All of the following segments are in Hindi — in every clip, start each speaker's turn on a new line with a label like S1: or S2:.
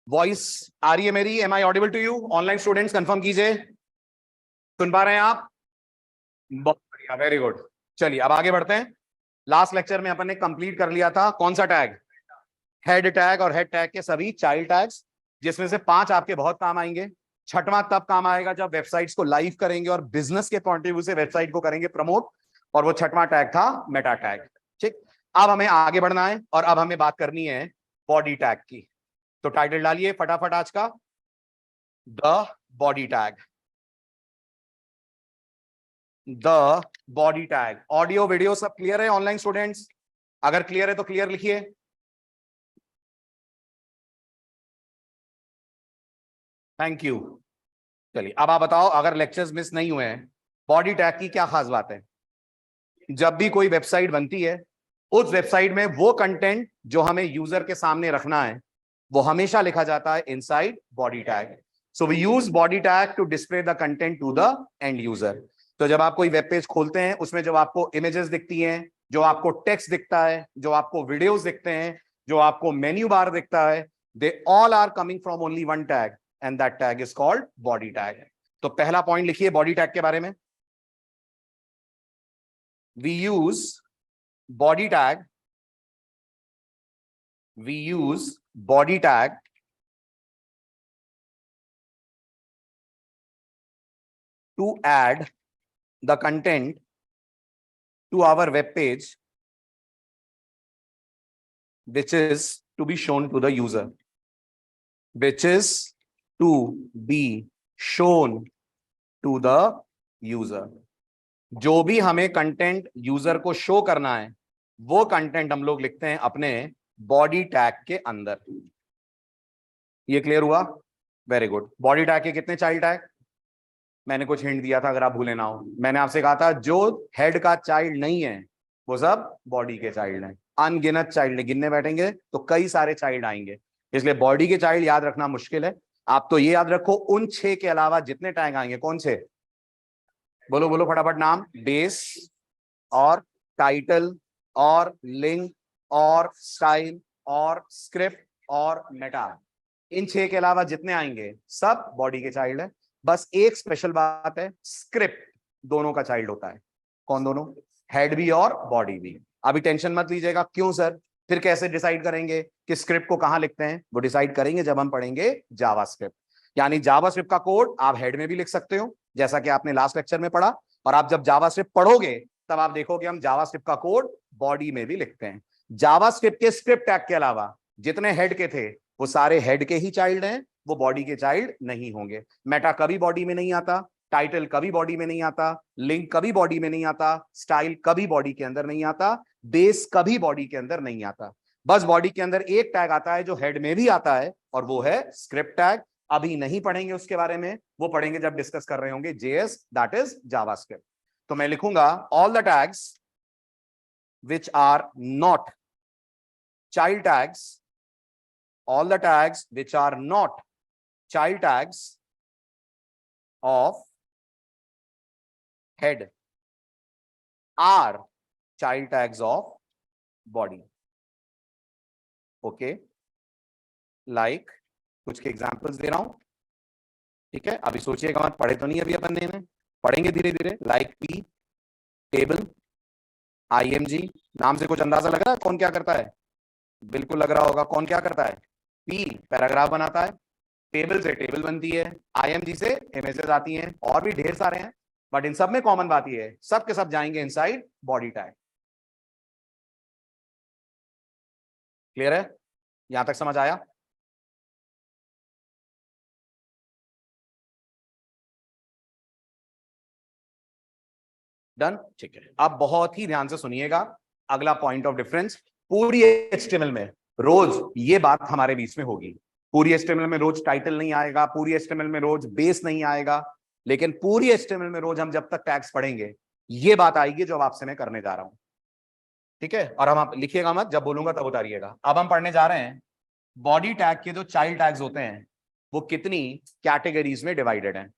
S1: वॉइस आ रही है मेरी? Am I audible to you? Online students confirm कीजिए, सुन पा रहे हैं आप? बहुत बढ़िया, वेरी गुड। चलिए अब आगे बढ़ते हैं। लास्ट लेक्चर में अपन ने कंप्लीट कर लिया था कौन सा टैग? हेड टैग और हेड टैग के सभी चाइल्ड टैग्स, जिसमें से 5 आपके बहुत काम आएंगे। छठवां तब काम आएगा जब वेबसाइट्स को लाइव करेंगे और बिजनेस के पॉइंट ऑफ व्यू से वेबसाइट को करेंगे प्रमोट, और वो छठवां टैग था मेटा टैग। ठीक, अब हमें आगे बढ़ना है और अब हमें बात करनी है बॉडी टैग की। तो टाइटल डालिए फटाफट आज का, the body tag. The body tag. Audio video सब क्लियर है ऑनलाइन स्टूडेंट्स? अगर क्लियर है तो क्लियर लिखिए। Thank you. चलिए अब आप बताओ, अगर लेक्चर्स मिस नहीं हुए हैं, बॉडी टैग की क्या खास बात है? जब भी कोई वेबसाइट बनती है, उस वेबसाइट में वो कंटेंट जो हमें यूजर के सामने रखना है वो हमेशा लिखा जाता है inside body tag. So we use body tag to display the content to the end user. तो जब आप कोई वेब पेज खोलते हैं, उसमें जब आपको इमेजेस दिखती हैं, जो आपको टेक्स्ट दिखता है, जो आपको वीडियोस दिखते हैं, जो आपको मेन्यू बार दिखता है, they all are coming from only one tag, and that tag is called body tag. तो पहला पॉइंट लिखिए बॉडी टैग के बारे में। we use body tag we use body tag to add the content to our web page which is to be shown to the user, which is to be shown to the user। जो भी हमें कंटेंट यूजर को शो करना है वो कंटेंट हम लोग लिखते हैं अपने बॉडी टैग के अंदर। ये क्लियर हुआ? Very good. बॉडी टैग के कितने चाइल्ड टैग? मैंने कुछ हिंट दिया था, अगर आप भूले ना हो। मैंने आपसे कहा था जो हेड का चाइल्ड नहीं है वो सब बॉडी के चाइल्ड हैं। अनगिनत चाइल्ड, गिनने बैठेंगे तो कई सारे चाइल्ड आएंगे, इसलिए बॉडी के चाइल्ड याद रखना मुश्किल है। आप तो ये याद रखो, उन 6 के अलावा जितने टैग आएंगे, कौन से? बोलो बोलो फटाफट नाम। बेस और टाइटल और लिंक और स्टाइल और स्क्रिप्ट और मेटा, इन 6 के अलावा जितने आएंगे सब बॉडी के चाइल्ड है। बस एक स्पेशल बात है, स्क्रिप्ट दोनों का चाइल्ड होता है। कौन दोनों? हेड भी और बॉडी भी। अभी टेंशन मत लीजिएगा, क्यों सर? फिर कैसे डिसाइड करेंगे कि स्क्रिप्ट को कहां लिखते हैं? वो डिसाइड करेंगे जब हम पढ़ेंगे जावास्क्रिप्ट। यानी जावास्क्रिप्ट का कोड आप हेड में भी लिख सकते हो, जैसा कि आपने लास्ट लेक्चर में पढ़ा, और आप जब जावास्क्रिप्ट पढ़ोगे तब आप देखोगे हम जावास्क्रिप्ट का कोड बॉडी में भी लिखते हैं। जावास्क्रिप्ट के स्क्रिप्ट टैग के अलावा जितने हेड के थे वो सारे हेड के ही चाइल्ड हैं, वो बॉडी के चाइल्ड नहीं होंगे। मेटा कभी बॉडी में नहीं आता, टाइटल कभी बॉडी में नहीं आता, लिंक कभी बॉडी में नहीं आता, स्टाइल कभी बॉडी के अंदर नहीं आता, बेस कभी बॉडी के अंदर नहीं आता। बस बॉडी के अंदर एक टैग आता है जो हेड में भी आता है, और वो है स्क्रिप्ट टैग। अभी नहीं पढ़ेंगे उसके बारे में, वो पढ़ेंगे जब डिस्कस कर रहे होंगे जेएस, दैट इज जावास्क्रिप्ट। तो मैं लिखूंगा all the tags which are not child tags, all the tags which are not child tags of head are child tags of body. Okay, like कुछ के एग्जांपल्स दे रहा हूं, ठीक है? अभी सोचिएगा मत, पढ़े तो नहीं अभी अपन ने, पढ़ेंगे धीरे धीरे। Like P, table, IMG. नाम से कुछ अंदाजा लग रहा है कौन क्या करता है? बिल्कुल लग रहा होगा। कौन क्या करता है? पी पैराग्राफ बनाता है, टेबल से टेबल बनती है, आईएमजी से इमेजेस आती हैं, और भी ढेर सारे हैं, बट इन सब में कॉमन बात ये है, सब के सब जाएंगे इनसाइड बॉडी टैग। क्लियर है? यहां तक समझ आया? डन, ठीक है। अब बहुत ही ध्यान से सुनिएगा, अगला पॉइंट ऑफ डिफरेंस। पूरी एचटीएमएल में रोज ये बात हमारे बीच में होगी, पूरी एचटीएमएल में रोज टाइटल नहीं आएगा, पूरी एचटीएमएल में रोज बेस नहीं आएगा, लेकिन पूरी एचटीएमएल में रोज हम जब तक टैग्स पढ़ेंगे ये बात आएगी जो आपसे मैं करने जा रहा हूं, ठीक है? और हम, आप लिखिएगा मत, जब बोलूंगा तब उतारिएगा। अब हम पढ़ने जा रहे हैं बॉडी टैग के जो चाइल्ड टैग्स होते हैं वो कितनी कैटेगरीज में डिवाइडेड हैं।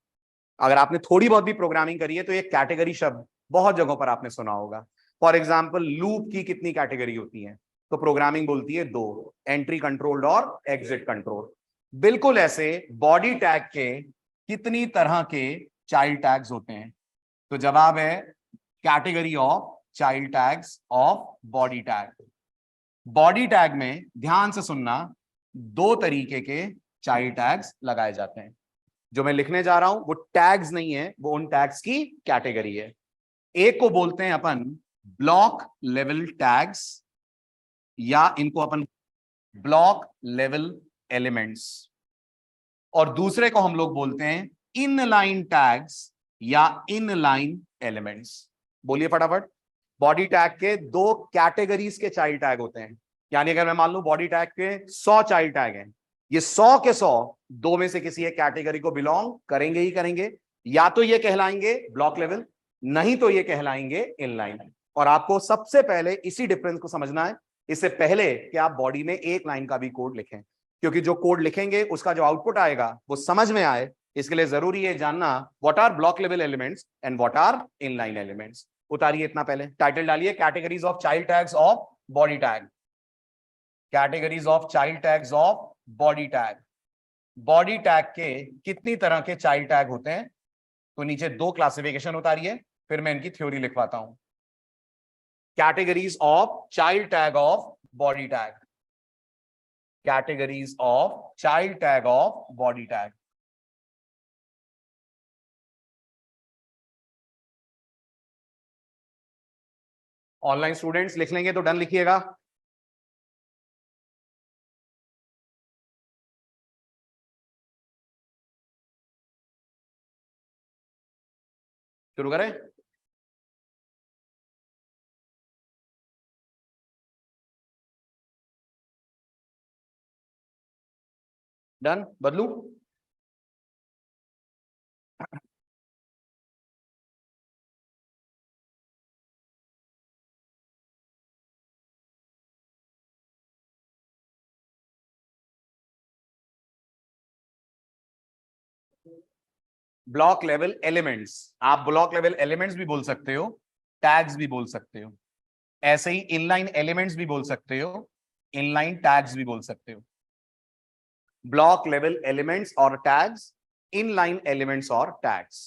S1: अगर आपने थोड़ी बहुत भी प्रोग्रामिंग करी है तो ये कैटेगरी शब्द बहुत जगहों पर आपने सुना होगा। फॉर एग्जाम्पल, लूप की कितनी कैटेगरी होती है? तो प्रोग्रामिंग बोलती है 2, एंट्री कंट्रोल्ड और एग्जिट कंट्रोल। बिल्कुल ऐसे बॉडी टैग के कितनी तरह के चाइल्ड टैग्स होते हैं? तो जवाब है category of child tags of body tag. Body tag में ध्यान से सुनना, दो तरीके के चाइल्ड टैग्स लगाए जाते हैं। जो मैं लिखने जा रहा हूं वो टैग्स नहीं है, वो उन टैग्स की कैटेगरी है। एक को बोलते हैं अपन ब्लॉक लेवल टैग्स, या इनको अपन ब्लॉक लेवल एलिमेंट्स, और दूसरे को हम लोग बोलते हैं इनलाइन टैग्स या इनलाइन एलिमेंट्स। बोलिए फटाफट। बॉडी टैग के दो कैटेगरीज के चाइल्ड टैग होते हैं। यानी अगर मैं मान लूं बॉडी टैग के 100 चाइल्ड टैग हैं, ये 100 के 100 दो में से किसी एक कैटेगरी को बिलोंग करेंगे ही करेंगे। या तो ये कहलाएंगे ब्लॉक लेवल, नहीं तो ये कहलाएंगे इनलाइन। और आपको सबसे पहले इसी डिफरेंस को समझना है, इससे पहले कि आप बॉडी में एक लाइन का भी कोड लिखें, क्योंकि जो कोड लिखेंगे उसका जो आउटपुट आएगा वो समझ में आए। इसके लिए जरूरी है जानना what are block level elements and what are inline elements. उतारिए इतना, पहले टाइटल डालिए categories of child tags of body tag. Categories of child tags of body tag. Body tag के कितनी तरह के चाइल्ड टैग होते हैं? तो नीचे दो क्लासिफिकेशन उतारिए, फिर मैं इनकी थ्योरी लिखवाता हूं। Categories of child tag of body tag. Categories of child tag of body tag. Online students लिख लेंगे तो डन लिखिएगा। शुरू करें। डन। बदलू? ब्लॉक लेवल एलिमेंट्स, आप ब्लॉक लेवल एलिमेंट्स भी बोल सकते हो, टैग्स भी बोल सकते हो। ऐसे ही इनलाइन एलिमेंट्स भी बोल सकते हो, इनलाइन टैग्स भी बोल सकते हो। ब्लॉक लेवल एलिमेंट्स और टैग्स, इनलाइन एलिमेंट्स और टैग्स।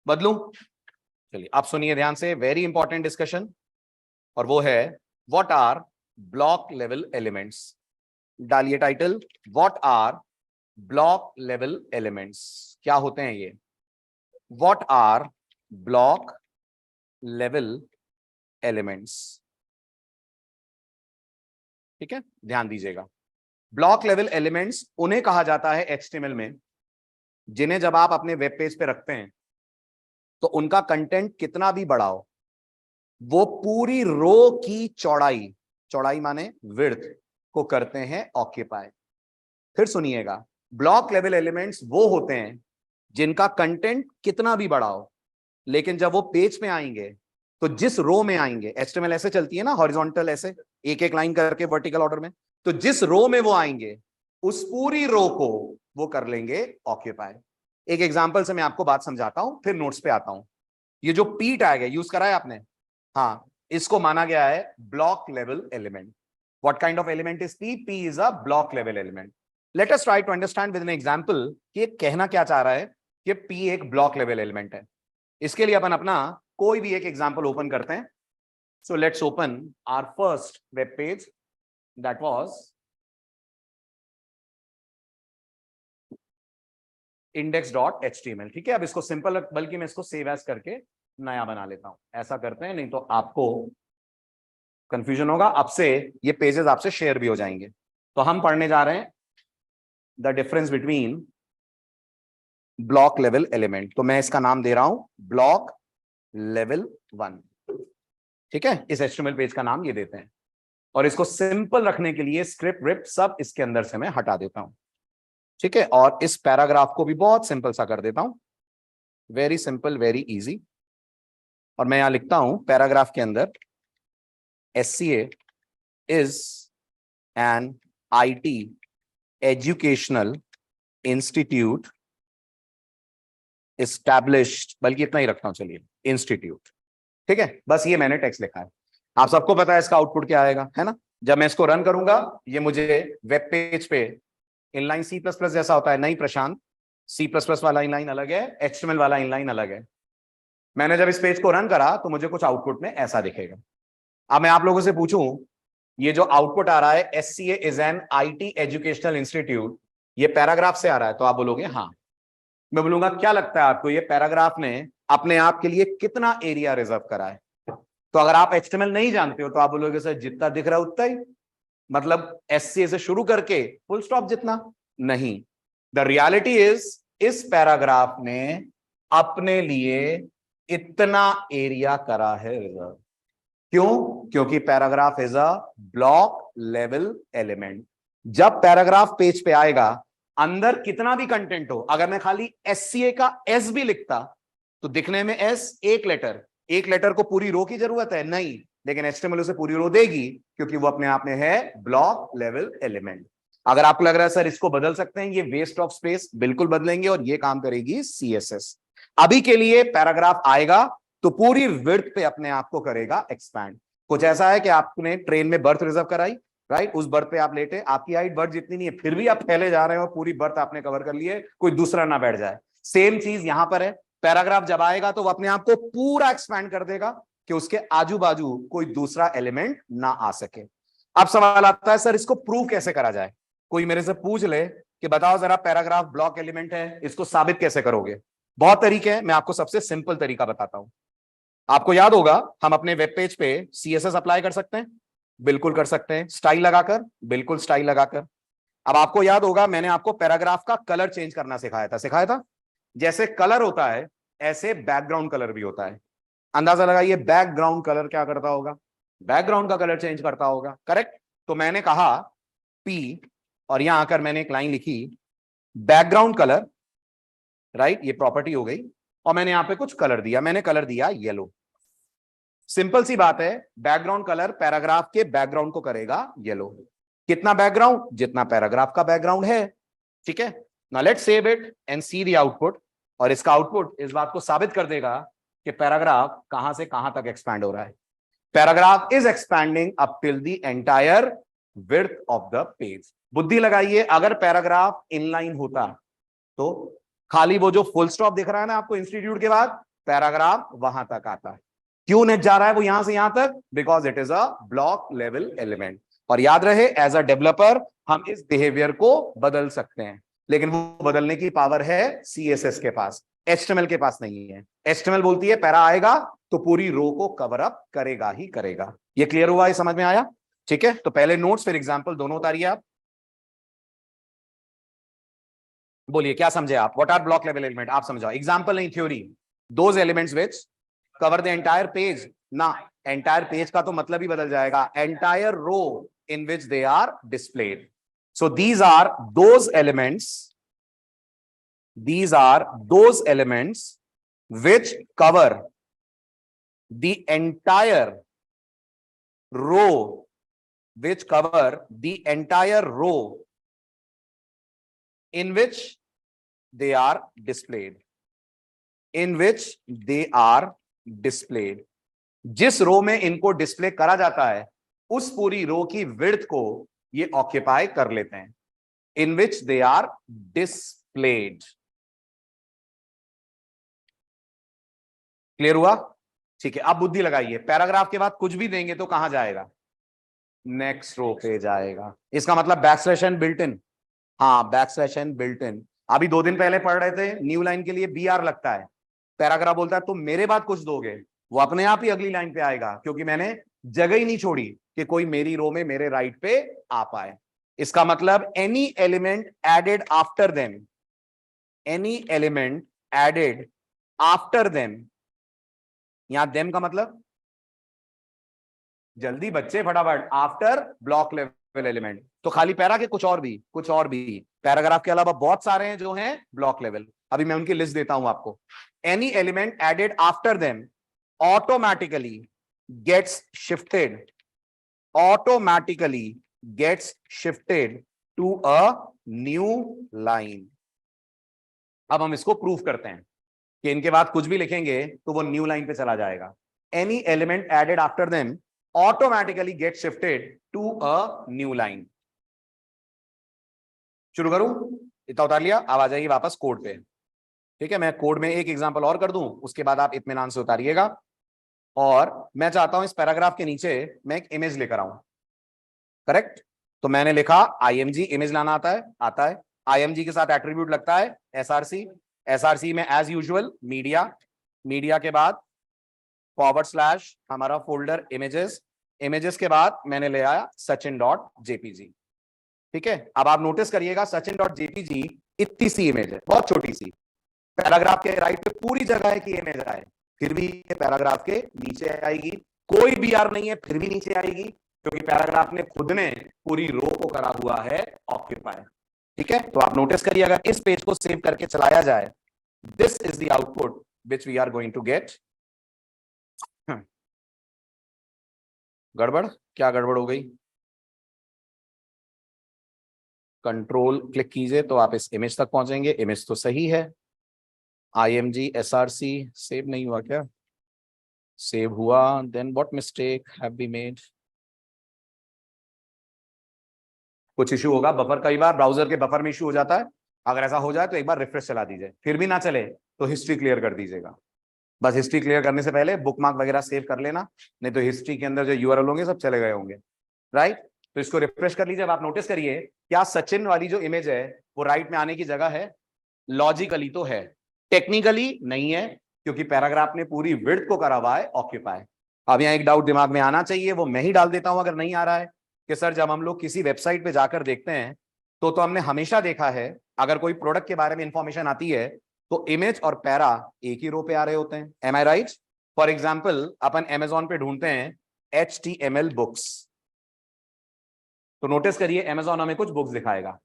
S1: बदलू? चलिए आप सुनिए ध्यान से, वेरी इंपॉर्टेंट डिस्कशन, और वो है what are block level elements. डालिए title, what are block level elements. क्या होते हैं ये? What are block level elements. ठीक है, ध्यान दीजिएगा। ब्लॉक लेवल एलिमेंट्स उन्हें कहा जाता है एचटीएमएल में जिन्हें जब आप अपने वेब पेज पे रखते हैं तो उनका कंटेंट कितना भी बड़ा हो, वो पूरी रो की चौड़ाई, चौड़ाई माने विड्थ, को करते हैं ऑक्यूपाई। फिर सुनिएगा, ब्लॉक लेवल एलिमेंट्स वो होते हैं जिनका कंटेंट कितना भी बड़ा हो, लेकिन जब वो पेज पे आएंगे तो जिस रो में आएंगे, एचटीएमएल ऐसे चलती है ना, हॉरिजॉन्टल ऐसे एक एक लाइन करके वर्टिकल ऑर्डर में, तो जिस रो में वो आएंगे उस पूरी रो को वो कर लेंगे ऑक्यूपाई। एक एग्जांपल से मैं आपको बात समझाता हूं, फिर नोट्स पे आता हूं। ये जो पी टैग है, यूज करा है आपने? हाँ, इसको माना गया है block level element. What kind of element is P? P is a block level element. Let us try to understand with an example कि ये कहना क्या चाह रहा है कि पी एक ब्लॉक लेवल एलिमेंट है। इसके लिए अपन अपना कोई भी एक एग्जांपल ओपन करते हैं। So let's open our first web page, that was index.html। ठीक है, अब इसको सिंपल, बल्कि मैं इसको सेव एज करके नया बना लेता हूं। ऐसा करते हैं, नहीं तो आपको कंफ्यूजन होगा। आपसे ये पेजेस आपसे शेयर भी हो जाएंगे। तो हम पढ़ने जा रहे हैं the difference between block level element. तो मैं इसका नाम दे रहा हूं ब्लॉक लेवल 1। ठीक है, इस HTML पेज का नाम ये देते हैं, और इसको सिंपल रखने के लिए स्क्रिप्ट विप्ट सब इसके अंदर से मैं हटा देता हूं। ठीक है, और इस पैराग्राफ को भी बहुत सिंपल सा कर देता हूं, वेरी सिंपल, वेरी इजी। और मैं यहां लिखता हूं पैराग्राफ के अंदर, SCA is an IT educational institute established, बल्कि इतना ही रखता हूं, चलिए इंस्टीट्यूट। ठीक है, बस ये मैंने टेक्स्ट लिखा है। आप सबको पता है इसका आउटपुट क्या आएगा, है ना? जब मैं इसको रन करूंगा ये मुझे वेब पेज पे इनलाइन सी प्लस प्लस जैसा होता है? नहीं प्रशांत, सी प्लस प्लस वाला इनलाइन अलग है, HTML वाला इनलाइन अलग है। मैंने जब इस पेज को रन करा तो मुझे कुछ आउटपुट में ऐसा दिखेगा। अब मैं आप लोगों से पूछूं, ये जो आउटपुट आ रहा है SCA is an IT educational institute, ये पैराग्राफ से आ रहा है? तो आप बोलोगे हाँ। मैं बोलूंगा क्या लगता है आपको, ये पैराग्राफ ने अपने आप के लिए कितना एरिया रिजर्व करा है? तो अगर आप HTML नहीं जानते हो तो आप बोलोगे सर जितना दिख रहा है उतना ही, मतलब SCA से शुरू करके फुल स्टॉप जितना नहीं। द रियलिटी इज इस पैराग्राफ ने अपने लिए इतना एरिया करा है रिजर्व। क्यों? क्योंकि paragraph is a block level element. जब पैराग्राफ पेज पे आएगा, अंदर कितना भी कंटेंट हो, अगर मैं खाली SCA का S भी लिखता तो दिखने में S एक लेटर को पूरी रो की जरूरत है नहीं, लेकिन HTML उसे पूरी रो देगी क्योंकि वो अपने आप में है ब्लॉक लेवल एलिमेंट। अगर आपको लग रहा है सर इसको बदल सकते हैं, ये वेस्ट ऑफ स्पेस, बिल्कुल बदलेंगे और ये काम करेगी CSS। अभी के लिए पैराग्राफ आएगा तो पूरी विड्थ पे अपने आप को करेगा एक्सपैंड। कुछ ऐसा है कि आपने ट्रेन में बर्थ रिजर्व कराई, राइट, उस बर्थ पे आप लेटे, आपकी हाइट बर्थ जितनी नहीं है, फिर भी आप फैले जा रहे हो, पूरी बर्थ आपने कवर कर ली है, कोई दूसरा ना बैठ जाए। सेम चीज यहां पर है, पैराग्राफ जब आएगा तो वो अपने आप को पूरा एक्सपैंड कर देगा कि उसके आजू बाजू कोई दूसरा एलिमेंट ना आ सके। अब सवाल आता है सर इसको प्रूव कैसे करा जाए? कोई मेरे से पूछ ले कि बताओ जरा पैराग्राफ ब्लॉक एलिमेंट है, इसको साबित कैसे करोगे? बहुत तरीके हैं, मैं आपको सबसे सिंपल तरीका बताता हूं। आपको याद होगा हम अपने वेब पेज पे CSS अप्लाई कर सकते हैं, बिल्कुल कर सकते हैं। स्टाइल लगाकर, बिल्कुल स्टाइल लगाकर। अब आपको याद होगा मैंने आपको पैराग्राफ का कलर चेंज करना सिखाया था। जैसे कलर होता है ऐसे बैकग्राउंड कलर भी होता है। अंदाजा लगाइए बैकग्राउंड कलर क्या करता होगा? बैकग्राउंड का कलर चेंज करता होगा, करेक्ट। तो मैंने कहा P और यहां आकर मैंने एक लाइन लिखी बैकग्राउंड कलर, राइट, ये प्रॉपर्टी हो गई, और मैंने यहां पे कुछ कलर दिया, मैंने कलर दिया येलो। सिंपल सी बात है, बैकग्राउंड कलर पैराग्राफ के बैकग्राउंड को करेगा येलो। कितना बैकग्राउंड? जितना पैराग्राफ का बैकग्राउंड है, ठीक है। Now let's save it and see the output. और इसका आउटपुट इस बात को साबित कर देगा कि पैराग्राफ कहां से कहां तक एक्सपैंड हो रहा है। Paragraph is expanding up till the entire width of the page. बुद्धि लगाइए, अगर पैराग्राफ इनलाइन होता तो खाली वो जो फुल स्टॉप दिख रहा है ना आपको इंस्टीट्यूट के बाद, पैराग्राफ वहां तक आता है। क्यों नहीं जा रहा है वो यहां से यहां तक? Because it is a block level element. और याद रहे एज अ डेवलपर हम इस बिहेवियर को बदल सकते हैं, लेकिन वो बदलने की पावर है CSS के पास, HTML के पास नहीं है। HTML बोलती है पैरा आएगा तो पूरी रो को कवर अप करेगा ही करेगा। ये क्लियर हुआ? ये समझ में आया? ठीक है, तो पहले नोट्स फिर एग्जाम्पल दोनों उतारिए आप। बोलिए क्या समझे आप? What are block level element? आप समझाओ, एग्जाम्पल नहीं theory. Those elements which cover the entire page ना, एंटायर पेज का तो मतलब ही बदल जाएगा, entire row in which they are displayed. So these are those elements which cover the entire row, in which they are displayed, जिस रो में इनको डिस्प्ले करा जाता है उस पूरी रो की विड्थ को ये ऑक्यूपाई कर लेते हैं, इन which they are displayed. Clear हुआ? ठीक है, अब बुद्धि लगाइए, पैराग्राफ के बाद कुछ भी देंगे तो कहां जाएगा? नेक्स्ट रो पे जाएगा। इसका मतलब बैकस्लैश बिल्ट इन। हाँ, बैकस्लैश बिल्ट इन। अभी 2 दिन पहले पढ़ रहे थे, न्यू लाइन के लिए BR लगता है। पैराग्राफ बोलता है तुम मेरे बाद कुछ दोगे, वो अपने आप ही अगली लाइन पे आएगा, क्योंकि मैंने जगह ही नहीं छोड़ी कि कोई मेरी रो में मेरे राइट पे आ पाए। इसका मतलब any element added after them, यहां देम का मतलब जल्दी बच्चे फटाफट, आफ्टर ब्लॉक लेवल एलिमेंट, तो खाली पैरा के कुछ और भी पैराग्राफ के अलावा बहुत सारे हैं जो हैं ब्लॉक लेवल। अभी मैं उनकी लिस्ट देता हूं आपको। Any element added after them automatically gets shifted to a new line। अब हम इसको प्रूफ करते हैं कि इनके बाद कुछ भी लिखेंगे तो वो न्यू लाइन पे चला जाएगा। Any element added after them automatically gets shifted to a new line। शुरू करूं? इतना उतार लिया, अब आ जाइए वापस कोड पे। ठीक है, मैं कोड में एक एग्जांपल और कर दूं, उसके बाद आप इत्मीनान से उतारिएगा। और मैं चाहता हूं इस पैराग्राफ के नीचे मैं एक इमेज लेकर आऊं। करेक्ट? तो मैंने लिखा IMG, इमेज लाना आता है? आता है। IMG के साथ एट्रीब्यूट लगता है SRC। SRC में एज यूजुअल मीडिया, मीडिया के बाद / हमारा फोल्डर इमेजेस, इमेजेस के बाद मैंने ले आया sachin.jpg। ठीक है, अब आप नोटिस करिएगा sachin.jpg इतनी सी इमेज है, बहुत छोटी सी। पैराग्राफ के राइट पे पूरी जगह है कि इमेज आए, फिर भी ये पैराग्राफ के नीचे आएगी। कोई BR नहीं है फिर भी नीचे आएगी, क्योंकि पैराग्राफ ने खुद ने पूरी रो को करा हुआ है ऑक्यूपाई। ठीक है, तो आप नोटिस करिए, अगर इस पेज को सेव करके चलाया जाए, this is the output which we are going to get. गड़बड़? क्या गड़बड़ हो गई? कंट्रोल क्लिक कीजिए तो आप इस इमेज तक पहुंचेंगे। इमेज तो सही है, IMG SRC सेव नहीं हुआ क्या? सेव हुआ, then what mistake have been made? कुछ इशू होगा, बफर, कई बार ब्राउजर के बफर में इशू हो जाता है। अगर ऐसा हो जाए तो एक बार रिफ्रेश चला दीजिए, फिर भी ना चले तो हिस्ट्री क्लियर कर दीजिएगा। बस हिस्ट्री क्लियर करने से पहले बुकमार्क वगैरह सेव कर लेना, नहीं तो हिस्ट्री के अंदर जो URL होंगे सब चले गए होंगे। राइट? तो इसको रिफ्रेश कर लीजिए। अब आप नोटिस करिए, क्या सचिन वाली जो इमेज है वो राइट में आने की जगह है? लॉजिकली तो है, टेक्निकली नहीं है, क्योंकि पैराग्राफ ने पूरी विड्थ को करा हुआ है ऑक्यूपाई। अब यहाँ एक डाउट दिमाग में आना चाहिए, वो मैं ही डाल देता हूं अगर नहीं आ रहा है, कि सर जब हम लोग किसी वेबसाइट पे जाकर देखते हैं तो हमने हमेशा देखा है, अगर कोई प्रोडक्ट के बारे में इंफॉर्मेशन आती है तो इमेज और पैरा एक ही रो पे आ रहे होते हैं। Am I right? For example अपन अमेजॉन पे ढूंढते हैं HTML बुक्स, तो नोटिस करिए अमेजॉन हमें कुछ बुक्स दिखाएगा।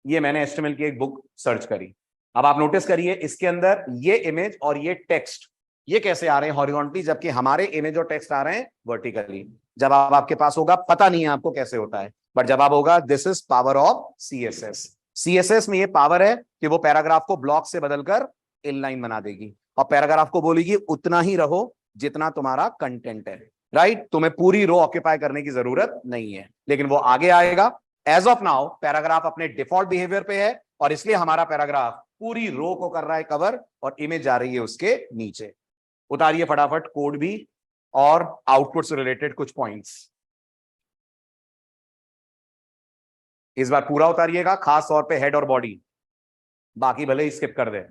S1: ये मैंने HTML की एक बुक सर्च करी। अब आप नोटिस करिए इसके अंदर ये इमेज और ये टेक्स्ट ये कैसे आ रहे हैं हॉरिजॉन्टली, जबकि हमारे इमेज और टेक्स्ट आ रहे हैं वर्टिकली। जब आपके पास होगा, पता नहीं है आपको कैसे होता है, बट जब आप होगा, this is power of CSS। CSS में ये पावर है कि वो पैराग्राफ को ब्लॉक से बदलकर इनलाइन बना देगी, और पैराग्राफ को बोलेगी उतना ही रहो जितना तुम्हारा कंटेंट है। राइट? तुम्हें पूरी रो ऑक्यूपाई करने की जरूरत नहीं है, लेकिन वो आगे आएगा। एज ऑफ नाउ पैराग्राफ अपने डिफॉल्ट बिहेवियर पे है, और इसलिए हमारा पैराग्राफ पूरी रो को कर रहा है कवर, और इमेज जा रही है उसके नीचे। उतारिए फटाफट कोड भी और आउटपुट से रिलेटेड कुछ पॉइंट्स। इस बार पूरा उतारिएगा, खास तौर पे हेड और बॉडी, बाकी भले ही स्किप कर दे।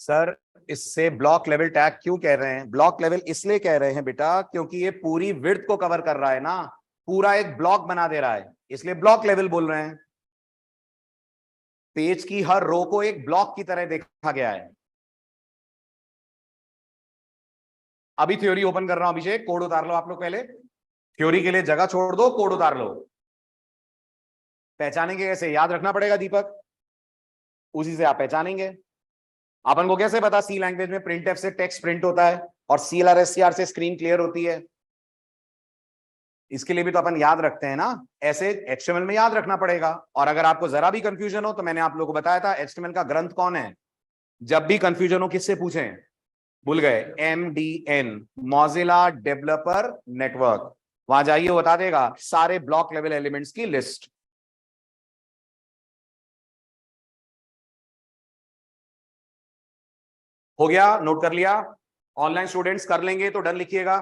S1: सर इससे ब्लॉक लेवल टैग क्यों कह रहे हैं? ब्लॉक लेवल इसलिए कह रहे हैं बेटा, क्योंकि ये पूरी विड्थ को कवर कर रहा है ना, पूरा एक ब्लॉक बना दे रहा है, इसलिए ब्लॉक लेवल बोल रहे हैं। पेज की हर रो को एक ब्लॉक की तरह देखा गया है। अभी थ्योरी ओपन कर रहा हूं, अभिषेक कोड उतार लो आप लोग पहले। थ्योरी के लिए जगह छोड़ दो, कोड उतार लो। पहचानेंगे कैसे? याद रखना पड़ेगा दीपक, उसी से आप पहचानेंगे। अपन को कैसे पता सी लैंग्वेज में प्रिंटफ से टेक्स्ट प्रिंट होता है और CLR/SCR से स्क्रीन क्लियर होती है? इसके लिए भी तो अपन याद रखते हैं ना, ऐसे HTML में याद रखना पड़ेगा। और अगर आपको जरा भी कंफ्यूजन हो तो मैंने आप लोगों को बताया था HTML का ग्रंथ कौन है। जब भी कंफ्यूजन हो किससे पूछें? भूल गए? MDN, Mozilla developer network. वहां जाइए, बता देगा सारे ब्लॉक लेवल एलिमेंट्स की लिस्ट। हो गया? नोट कर लिया? ऑनलाइन स्टूडेंट्स कर लेंगे तो डन लिखिएगा।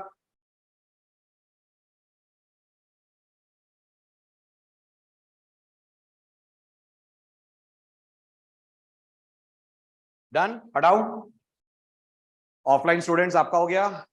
S1: डन? हटाओ। ऑफलाइन स्टूडेंट्स आपका हो गया?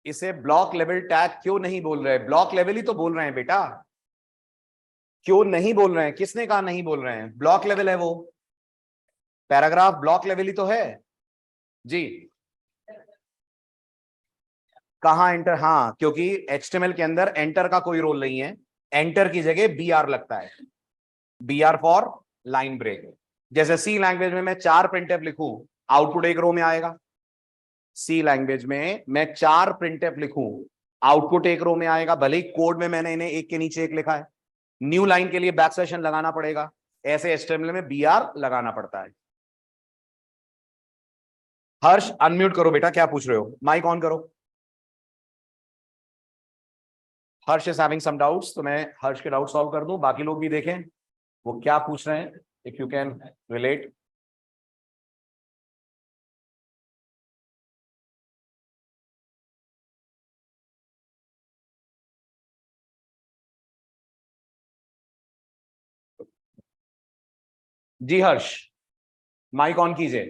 S1: इसे ब्लॉक लेवल टैग क्यों नहीं बोल रहे? ब्लॉक लेवल ही तो बोल रहे हैं बेटा। क्यों नहीं बोल रहे हैं? किसने कहा नहीं बोल रहे हैं? ब्लॉक लेवल है वो, पैराग्राफ ब्लॉक लेवल ही तो है जी। कहाँ एंटर, हाँ क्योंकि HTML के अंदर एंटर का कोई रोल नहीं है, एंटर की जगह BR लगता है, BR फॉर लाइन ब्रेक। जैसे सी लैंग्वेज में मैं 4 प्रिंटफ लिखूं, आउटपुट एक रो में आएगा। सी लैंग्वेज में मैं 4 प्रिंटफ लिखूं, आउटपुट एक रो में आएगा, भले ही कोड में मैंने इन्हें एक के नीचे एक लिखा है। न्यू लाइन के लिए बैक स्लैश लगाना पड़ेगा, ऐसे HTML में BR लगाना पड़ता है। हर्ष अनम्यूट करो बेटा, क्या पूछ रहे हो, माइक ऑन करो। हर्ष इज हैविंग सम डाउट्स, तो मैं हर्ष के डाउट सॉल्व कर दूं, बाकी लोग भी देखें वो क्या पूछ रहे हैं, इफ यू कैन रिलेट। जी हर्ष, माइक ऑन कीजिए।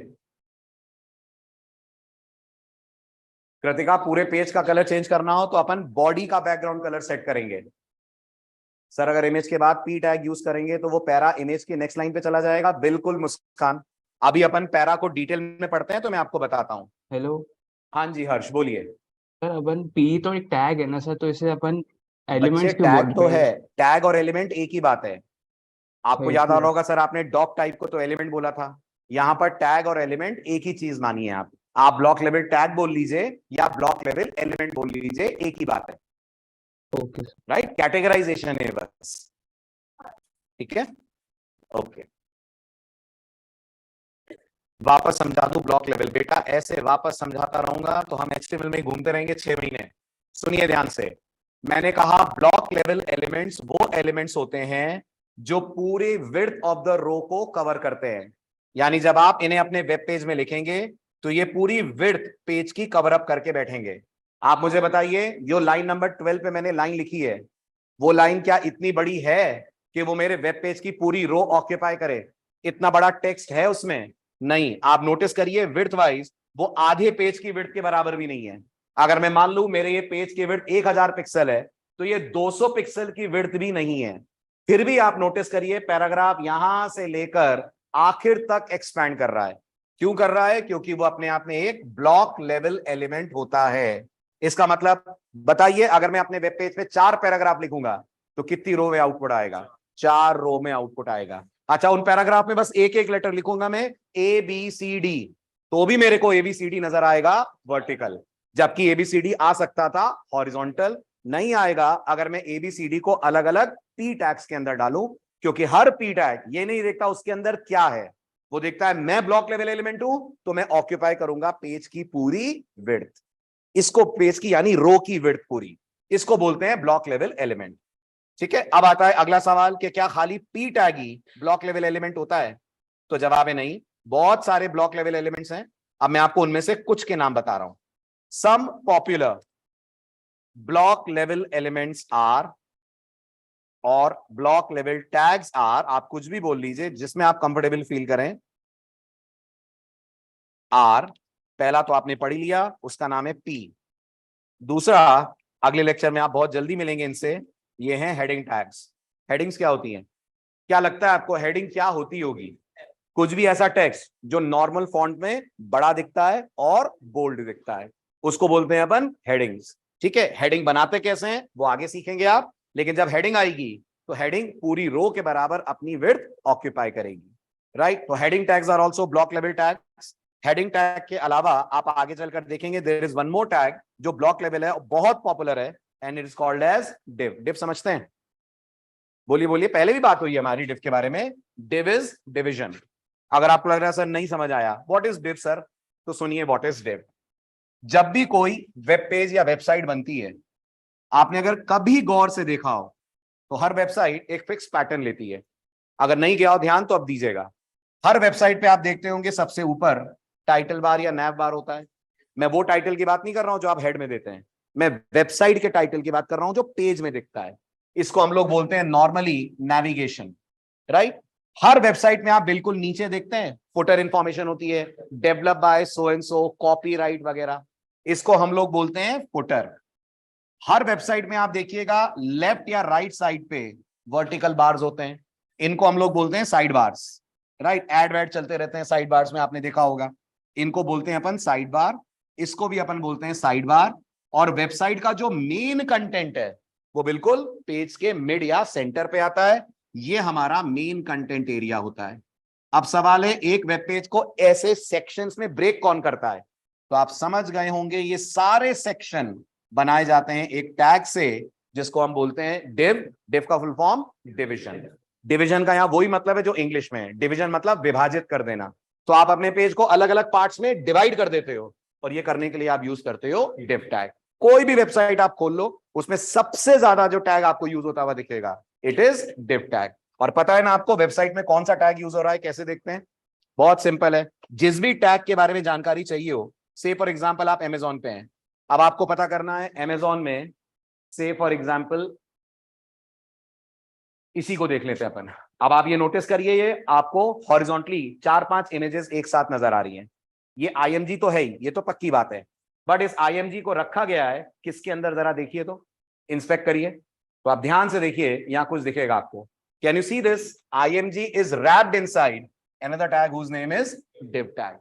S1: कृतिका, पूरे पेज का कलर चेंज करना हो तो अपन बॉडी का बैकग्राउंड कलर सेट करेंगे। सर अगर इमेज के बाद पी टैग यूज करेंगे तो वो पैरा इमेज की नेक्स्ट लाइन पे चला जाएगा। बिल्कुल मुस्कान, अभी अपन पैरा को डिटेल में पढ़ते हैं तो मैं आपको बताता हूँ।
S2: हेलो
S1: हाँ जी हर्ष बोलिए।
S2: सर, अपन पी तो एक टैग है ना सर, तो इसे अपन
S1: बच्चे
S2: एलिमेंट्स क्यों
S1: टैग
S2: बोल
S1: तो
S2: रहे हैं?
S1: है, टैग और एलिमेंट एक ही बात है। आपको
S2: एक
S1: याद
S2: ही
S1: आ रहा
S2: है।
S1: होगा सर, आपने डॉक टाइप को तो एलिमेंट बोला था, यहां पर टैग और एलिमेंट एक ही चीज मानिए आप ब्लॉक लेवल टैग बोल लीजिए या ब्लॉक लेवल एलिमेंट बोल लीजिए, एक ही बात है।
S2: Okay sir.
S1: राइट, कैटेगराइजेशन है बस, ठीक है, ओके। वापस समझा दूं ब्लॉक लेवल, बेटा ऐसे वापस समझाता रहूंगा तो हम HTML में घूमते रहेंगे 6 महीने। सुनिए ध्यान से, मैंने कहा ब्लॉक लेवल एलिमेंट्स वो एलिमेंट्स होते हैं जो पूरे विड्थ ऑफ द रो को कवर करते हैं। यानी जब आप इन्हें अपने वेब पेज में लिखेंगे तो ये पूरी विड्थ पेज की कवर अप करके बैठेंगे। आप मुझे बताइए, जो लाइन नंबर 12 पे मैंने लाइन लिखी है, वो लाइन क्या इतनी बड़ी है कि वो मेरे वेब पेज की पूरी रो ऑक्यूपाई करे? इतना बड़ा टेक्स्ट है उसमें? नहीं। आप नोटिस करिए, विड्थ वाइज वो आधे पेज की विड्थ के बराबर भी नहीं है। अगर मैं मान लूं मेरे ये पेज की विड्थ 1000 पिक्सल है तो ये 200 पिक्सल की विड्थ भी नहीं है। फिर भी आप नोटिस करिए, पैराग्राफ यहां से लेकर आखिर तक एक्सपैंड कर रहा है। क्यों कर रहा है? क्योंकि वो अपने आप में एक ब्लॉक लेवल एलिमेंट होता है। इसका मतलब बताइए, अगर मैं अपने वेब पेज पे 4 पैराग्राफ लिखूंगा तो कितनी रो में आउटपुट आएगा? 4 रो में आउटपुट आएगा। अच्छा, उन पैराग्राफ में बस एक एक लेटर लिखूंगा मैं, ABCD, तो भी मेरे को ABCD नजर आएगा वर्टिकल, जबकि ABCD आ सकता था हॉरिजॉन्टल। नहीं आएगा अगर मैं ABCD को अलग अलग P टैग्स के अंदर डालूं, क्योंकि हर P टैग ये नहीं देखता उसके अंदर क्या है, वो देखता है मैं ब्लॉक लेवल एलिमेंट हूं तो मैं ऑक्यूपाई करूंगा पेज की पूरी विड्थ। इसको पेज की यानी रो की विड्थ पूरी, इसको बोलते हैं ब्लॉक लेवल एलिमेंट। ठीक है, अब आता है अगला सवाल कि क्या खाली P टैग ही ब्लॉक लेवल एलिमेंट होता है? तो जवाब है नहीं, बहुत सारे ब्लॉक लेवल एलिमेंट्स हैं। अब मैं आपको उनमें से कुछ के नाम बता रहा हूं। Some popular block level elements are, और ब्लॉक लेवल टैग्स आर, आप कुछ भी बोल लीजिए जिसमें आप कंफर्टेबल फील करें। आर, पहला तो आपने पढ़ ही लिया, उसका नाम है P। दूसरा, अगले लेक्चर में आप बहुत जल्दी मिलेंगे इनसे, ये हैं हेडिंग टैग्स। हेडिंग्स क्या होती हैं? क्या लगता है आपको हेडिंग क्या होती होगी? कुछ भी ऐसा टेक्स्ट जो नॉर्मल फॉन्ट में बड़ा दिखता है और बोल्ड दिखता है, उसको बोलते हैं अपन हेडिंग्स। ठीक है, हेडिंग बनाते कैसे हैं वो आगे सीखेंगे आप, लेकिन जब हेडिंग आएगी तो हेडिंग पूरी रो के बराबर अपनी विड्थ ऑक्यूपाई करेगी। राइट, तो heading tags are also block level tags. Heading tag के अलावा आप आगे चलकर देखेंगे there is one more tag जो ब्लॉक लेवल है, बहुत पॉपुलर है, and it is called as div. Div समझते हैं? बोलिए बोलिए, पहले भी बात हुई है हमारी डिव के बारे में। Div is division. अगर आपको लग रहा है सर नहीं समझ आया व्हाट इज डिव सर, तो सुनिए व्हाट इज डिव। जब भी कोई वेब पेज या वेबसाइट बनती है, आपने अगर कभी गौर से देखा हो तो हर वेबसाइट एक फिक्स पैटर्न लेती है। अगर नहीं गया हो ध्यान तो अब दीजिएगा। हर वेबसाइट पे आप देखते होंगे सबसे ऊपर टाइटल बार या नैव बार होता है। मैं वो टाइटल की बात नहीं कर रहा हूं जो आप हेड में देते हैं, मैं वेबसाइट के टाइटल की बात कर रहा हूं जो पेज में दिखता है। इसको हम लोग बोलते हैं नॉर्मली नेविगेशन। राइट, हर वेबसाइट में आप बिल्कुल नीचे देखते हैं फुटर इंफॉर्मेशन होती है, develop by so and so, copyright वगैरह, इसको हम लोग बोलते हैं फुटर। हर वेबसाइट में आप देखिएगा लेफ्ट या राइट साइड पे वर्टिकल बार्स होते हैं, इनको हम लोग बोलते हैं साइड बार्स। राइट, एड वैड चलते रहते हैं साइड बार्स में, आपने देखा होगा, इनको बोलते हैं अपन साइड बार, इसको भी अपन बोलते हैं साइड बार, और वेबसाइट का जो मेन कंटेंट है वो बिल्कुल पेज के मिड या सेंटर पे आता है। ये हमारा मेन कंटेंट एरिया होता है। अब सवाल है, एक वेब पेज को ऐसे सेक्शंस में ब्रेक कौन करता है? तो आप समझ गए होंगे, ये सारे सेक्शन बनाए जाते हैं एक टैग से, जिसको हम बोलते हैं डिव। डिव का फुल फॉर्म डिवीजन। डिवीजन का यहां वही मतलब है जो इंग्लिश में है, डिवीजन मतलब विभाजित कर देना। तो आप अपने पेज को अलग अलग पार्ट्स में डिवाइड कर देते हो, और ये करने के लिए आप यूज करते हो डिव टैग। कोई भी वेबसाइट आप खोल लो, उसमें सबसे ज्यादा जो टैग आपको यूज होता हुआ दिखेगा, इट इज डिव टैग। और पता है ना आपको वेबसाइट में कौन सा टैग यूज हो रहा है, कैसे देखते हैं? बहुत सिंपल है। जिस भी टैग के बारे में जानकारी चाहिए हो, से फॉर एग्जांपल आप अमेजॉन पे हैं, अब आपको पता करना है अमेजॉन में, से फॉर एग्जांपल इसी को देख लेते हैं अपन। अब आप ये नोटिस करिए, ये आपको हॉरिजॉन्टली 4-5 इमेजेस एक साथ नजर आ रही हैं। ये आईएमजी तो है ही, ये तो पक्की बात है, बट इस आईएमजी को रखा गया है किसके अंदर, जरा देखिए तो, इंस्पेक्ट करिए तो आप ध्यान से देखिए, यहां कुछ दिखेगा आपको। Can you see this? IMG is wrapped inside another tag whose name is div tag।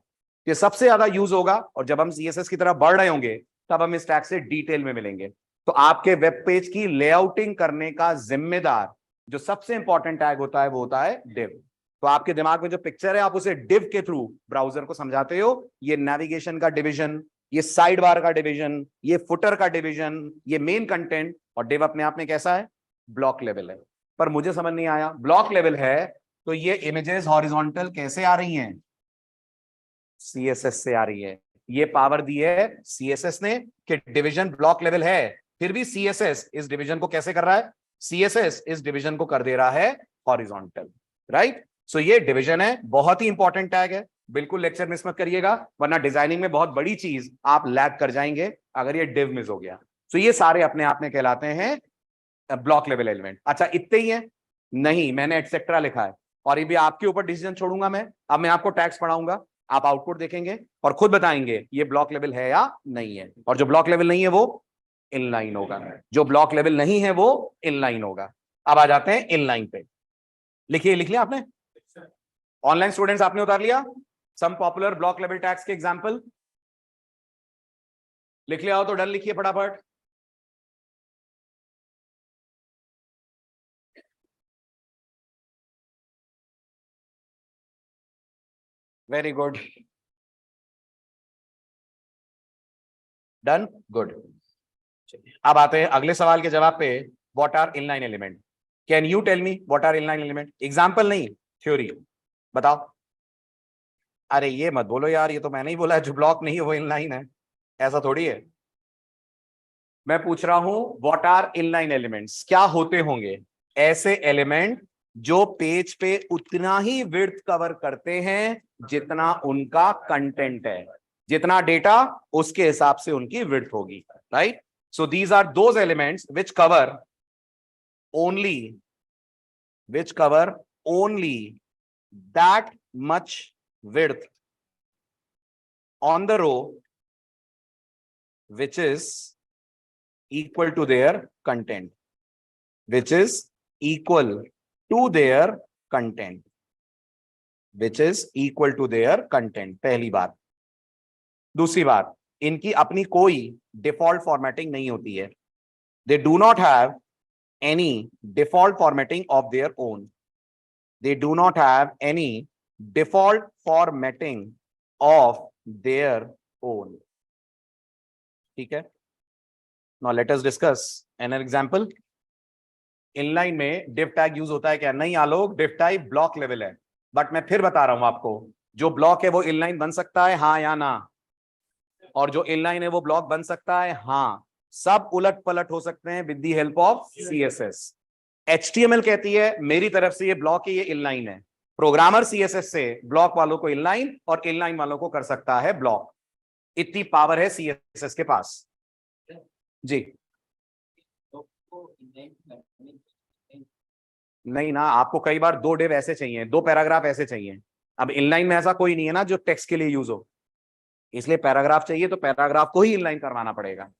S1: ये सबसे ज्यादा यूज होगा, और जब हम CSS की तरफ बढ़ रहे होंगे तब हम इस टैग से डिटेल में मिलेंगे। तो आपके वेब पेज की लेआउटिंग करने का जिम्मेदार जो सबसे इंपॉर्टेंट टैग होता है वो होता है div। तो आपके दिमाग में जो पिक्चर है, आप उसे div के थ्रू ब्राउजर को समझाते हो। ये नेविगेशन का डिवीजन, ये साइड बार का डिवीजन, ये फुटर का डिवीजन, ये मेन कंटेंट। और div अपने आप में कैसा है? ब्लॉक लेवल है। पर मुझे समझ नहीं आया, ब्लॉक लेवल है तो ये इमेजेस हॉरिजॉन्टल कैसे आ रही हैं? CSS से आ रही है। ये पावर दी है CSS ने कि डिवीजन ब्लॉक लेवल है, फिर भी CSS इस डिवीजन को कैसे कर रहा है? CSS इस डिवीजन को कर दे रहा है हॉरिजॉन्टल, राइट? सो ये डिवीजन है, बहुत ही इंपॉर्टेंट टैग है। बिल्कुल लेक्चर मिस मत करिएगा, वरना डिजाइनिंग में बहुत बड़ी चीज आप लैग कर जाएंगे अगर ये डिव मिस हो गया। सो ये सारे अपने आप में कहलाते हैं ब्लॉक लेवल एलिमेंट। अच्छा इतने ही है? नहीं, मैंने एटसेट्रा लिखा है, और ये भी आपके ऊपर डिसीजन छोड़ूंगा मैं। अब मैं आपको टैग्स पढ़ाऊंगा, आप आउटपुट देखेंगे और खुद बताएंगे ये ब्लॉक लेवल है या नहीं है। और जो ब्लॉक लेवल नहीं है वो इनलाइन होगा, जो ब्लॉक लेवल नहीं है वो इनलाइन होगा। अब आ जाते हैं इनलाइन पे। लिखिए, लिख लिया आपने? ऑनलाइन स्टूडेंट्स आपने उतार लिया some popular block level tags के एग्जांपल? लिख लिया हो तो डन लिखिए फटाफट। Very good, done, good. अब आते हैं अगले सवाल के जवाब पे। What are inline element? Can you tell me what are inline element? Example नहीं, थ्योरी बताओ। अरे ये मत बोलो यार, ये तो मैंने ही बोला है, जो ब्लॉक नहीं है वो इनलाइन है, ऐसा थोड़ी है। मैं पूछ रहा हूं व्हाट आर इनलाइन एलिमेंट्स, क्या होते होंगे ऐसे एलिमेंट जो पेज पे उतना ही विड्थ कवर करते हैं जितना उनका कंटेंट है, जितना डेटा उसके हिसाब से उनकी विड्थ होगी, right? So these are those elements which cover only that much width on the row which is equal to their content, which is equal to their content, which is equal to their content। पहली बात। दूसरी बात, इनकी अपनी कोई डिफॉल्ट फॉर्मेटिंग नहीं होती है। They do not have any default formatting of their own. They do not have any default formatting of their own। ठीक है? Now let us discuss an example। Inline में div tag यूज होता है क्या? नहीं आलोक, div type ब्लॉक लेवल है, बट मैं फिर बता रहा हूं आपको, जो ब्लॉक है वो इनलाइन बन सकता है, हाँ या ना? और जो इनलाइन है वो ब्लॉक बन सकता है, हाँ। सब उलट पलट हो सकते हैं with the help of CSS। HTML कहती है मेरी तरफ से ये ब्लॉक है, ये इनलाइन है। प्रोग्रामर CSS से ब्लॉक वालों को इनलाइन और इनलाइन वालों को कर सकता है ब्लॉक। इतनी पावर है CSS के पास। जी नहीं ना, आपको कई बार 2 डिव ऐसे चाहिए, 2 पैराग्राफ ऐसे चाहिए। अब इनलाइन में ऐसा कोई नहीं है ना जो टेक्स्ट के लिए यूज हो, इसलिए पैराग्राफ चाहिए तो पैराग्राफ को ही इनलाइन करवाना पड़ेगा।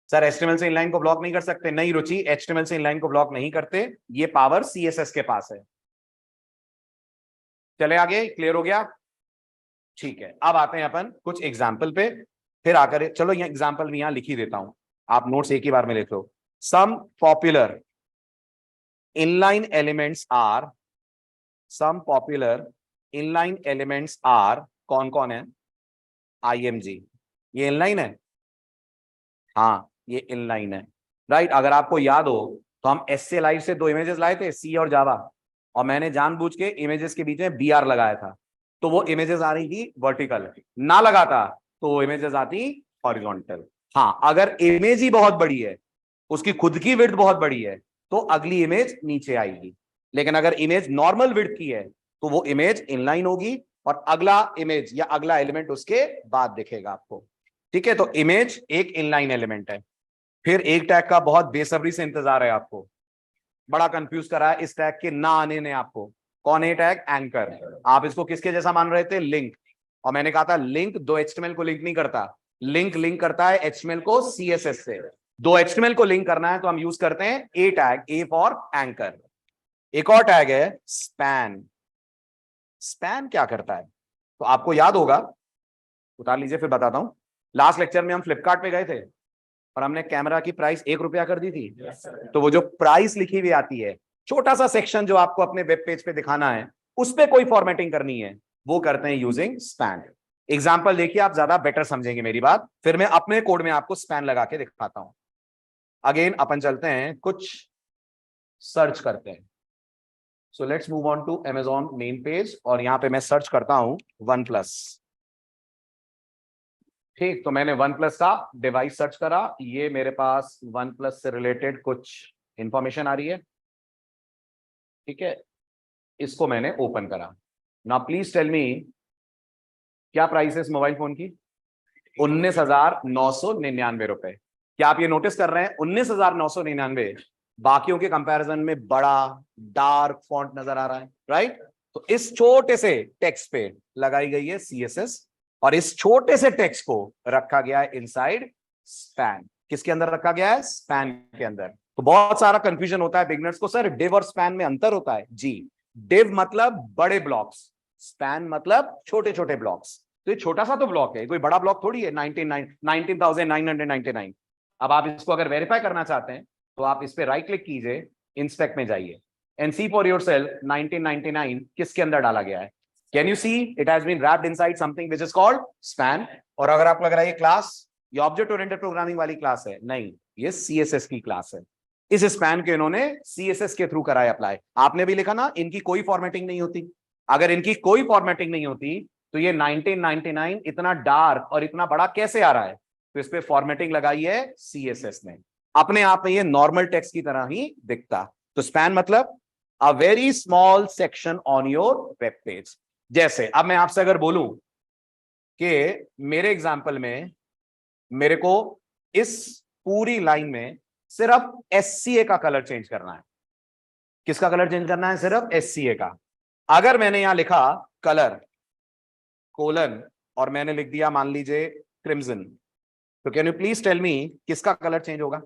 S1: सर HTML से इनलाइन को ब्लॉक नहीं कर सकते? नहीं रुचि, HTML से इनलाइन को ब्लॉक नहीं करते, ये पावर CSS के पास है। चले आगे, क्लियर हो गया? ठीक है, अब आते हैं अपन कुछ एग्जाम्पल पे। फिर आकर चलो ये एग्जाम्पल भी यहां लिख ही देता हूं, आप नोट्स एक ही बार में लिख लो। Some popular inline elements are, some popular inline elements are, कौन कौन है? IMG, ये इनलाइन है, हाँ ये इनलाइन है, राइट। अगर आपको याद हो तो हम SCLite से दो इमेजेस लाए थे, सी और जावा, और मैंने जानबूझ के इमेजेस के बीच में BR लगाया था, तो वो इमेजेस आ रही थी वर्टिकल, ना लगाता तो वो इमेजेस आती हॉरिजॉन्टल। हाँ, अगर इमेज ही बहुत बड़ी है, उसकी खुद की विड्थ बहुत बड़ी है, तो अगली इमेज नीचे आएगी, लेकिन अगर इमेज नॉर्मल विड्थ की है तो वो इमेज इनलाइन होगी, और अगला इमेज या अगला एलिमेंट उसके बाद दिखेगा आपको। ठीक है, तो इमेज एक इनलाइन एलिमेंट है। फिर एक टैग का बहुत बेसब्री से इंतजार है आपको, बड़ा कंफ्यूज करा है इस टैग के ना आने ने आपको। कौन है टैग? एंकर। आप इसको किसके जैसा मान रहे थे? लिंक। और मैंने कहा था लिंक दो HTML को लिंक नहीं करता, लिंक लिंक करता है HTML को CSS से। दो HTML को लिंक करना है तो हम यूज करते हैं ए टैग, ए फॉर एंकर। एक और टैग है स्पैन। स्पैन क्या करता है तो आपको याद होगा, उतार लीजिए फिर बताता हूं। लास्ट लेक्चर में हम फ्लिपकार्ट पे गए थे और हमने कैमरा की प्राइस ₹1 कर दी थी। तो वो जो प्राइस लिखी हुई आती है, छोटा सा सेक्शन जो आपको अपने वेब पेज पे दिखाना है, उस पे कोई फॉर्मेटिंग करनी है, वो करते हैं यूजिंग स्पैन। एग्जांपल देखिए, आप ज्यादा बेटर समझेंगे मेरी बात, फिर मैं अपने कोड में आपको स्पैन लगा के दिखाता हूं। अगेन अपन चलते हैं, कुछ सर्च करते हैं। So let's move on to Amazon main page, और यहां पे मैं सर्च करता हूं OnePlus। ठीक, तो मैंने OnePlus का डिवाइस सर्च करा, ये मेरे पास OnePlus से रिलेटेड कुछ इंफॉर्मेशन आ रही है। ठीक है, इसको मैंने ओपन करा। नाउ प्लीज टेल मी, क्या प्राइस है इस मोबाइल फोन की? 19,999 रुपए। क्या आप ये नोटिस कर रहे हैं 19,999 बाकियों के कंपैरिजन में बड़ा डार्क फॉन्ट नजर आ रहा है, राइट? तो इस छोटे से टेक्स्ट पे लगाई गई है CSS, और इस छोटे से टेक्स्ट को रखा गया है इनसाइड स्पैन। किसके अंदर रखा गया है? स्पैन के अंदर। तो बहुत सारा कंफ्यूजन होता है बिगनर्स को, सर डिव और स्पैन में अंतर होता है जी। डिव मतलब बड़े ब्लॉक्स, स्पैन मतलब छोटे छोटे ब्लॉक्स। तो ये छोटा सा तो ब्लॉक है, कोई बड़ा ब्लॉक थोड़ी है। 19,999। अब आप इसको अगर वेरीफाई करना चाहते हैं तो आप इस पे राइट क्लिक कीजिए, इंस्पेक्ट में जाइए, एंड सी फॉर योरसेल्फ 1999 किसके अंदर डाला गया है। Can you see it has been wrapped inside something which is called span. और अगर आपको लग रहा है ये क्लास, ये ऑब्जेक्ट ओरिएंटेड प्रोग्रामिंग वाली क्लास है, नहीं, ये CSS की क्लास है। इस स्पैन के इन्होंने CSS के थ्रू कराया अप्लाई। आपने भी लिखा ना इनकी कोई फॉर्मेटिंग नहीं होती। अगर इनकी कोई फॉर्मेटिंग नहीं होती तो ये 1999 इतना डार्क और इतना बड़ा कैसे आ रहा है? तो इस पे फॉर्मेटिंग लगाई है CSS ने। अपने आप में ये नॉर्मल टेक्स्ट की तरह ही दिखता। तो स्पैन मतलब a very small section on your web page. जैसे अब मैं आपसे अगर बोलूं कि मेरे एग्जाम्पल में मेरे को इस पूरी लाइन में सिर्फ SCA का कलर चेंज करना है। किसका कलर चेंज करना है? सिर्फ SCA का। अगर मैंने यहां लिखा कलर कोलन और मैंने लिख दिया मान लीजिए क्रिम्सन, तो can you please tell me किसका कलर चेंज होगा?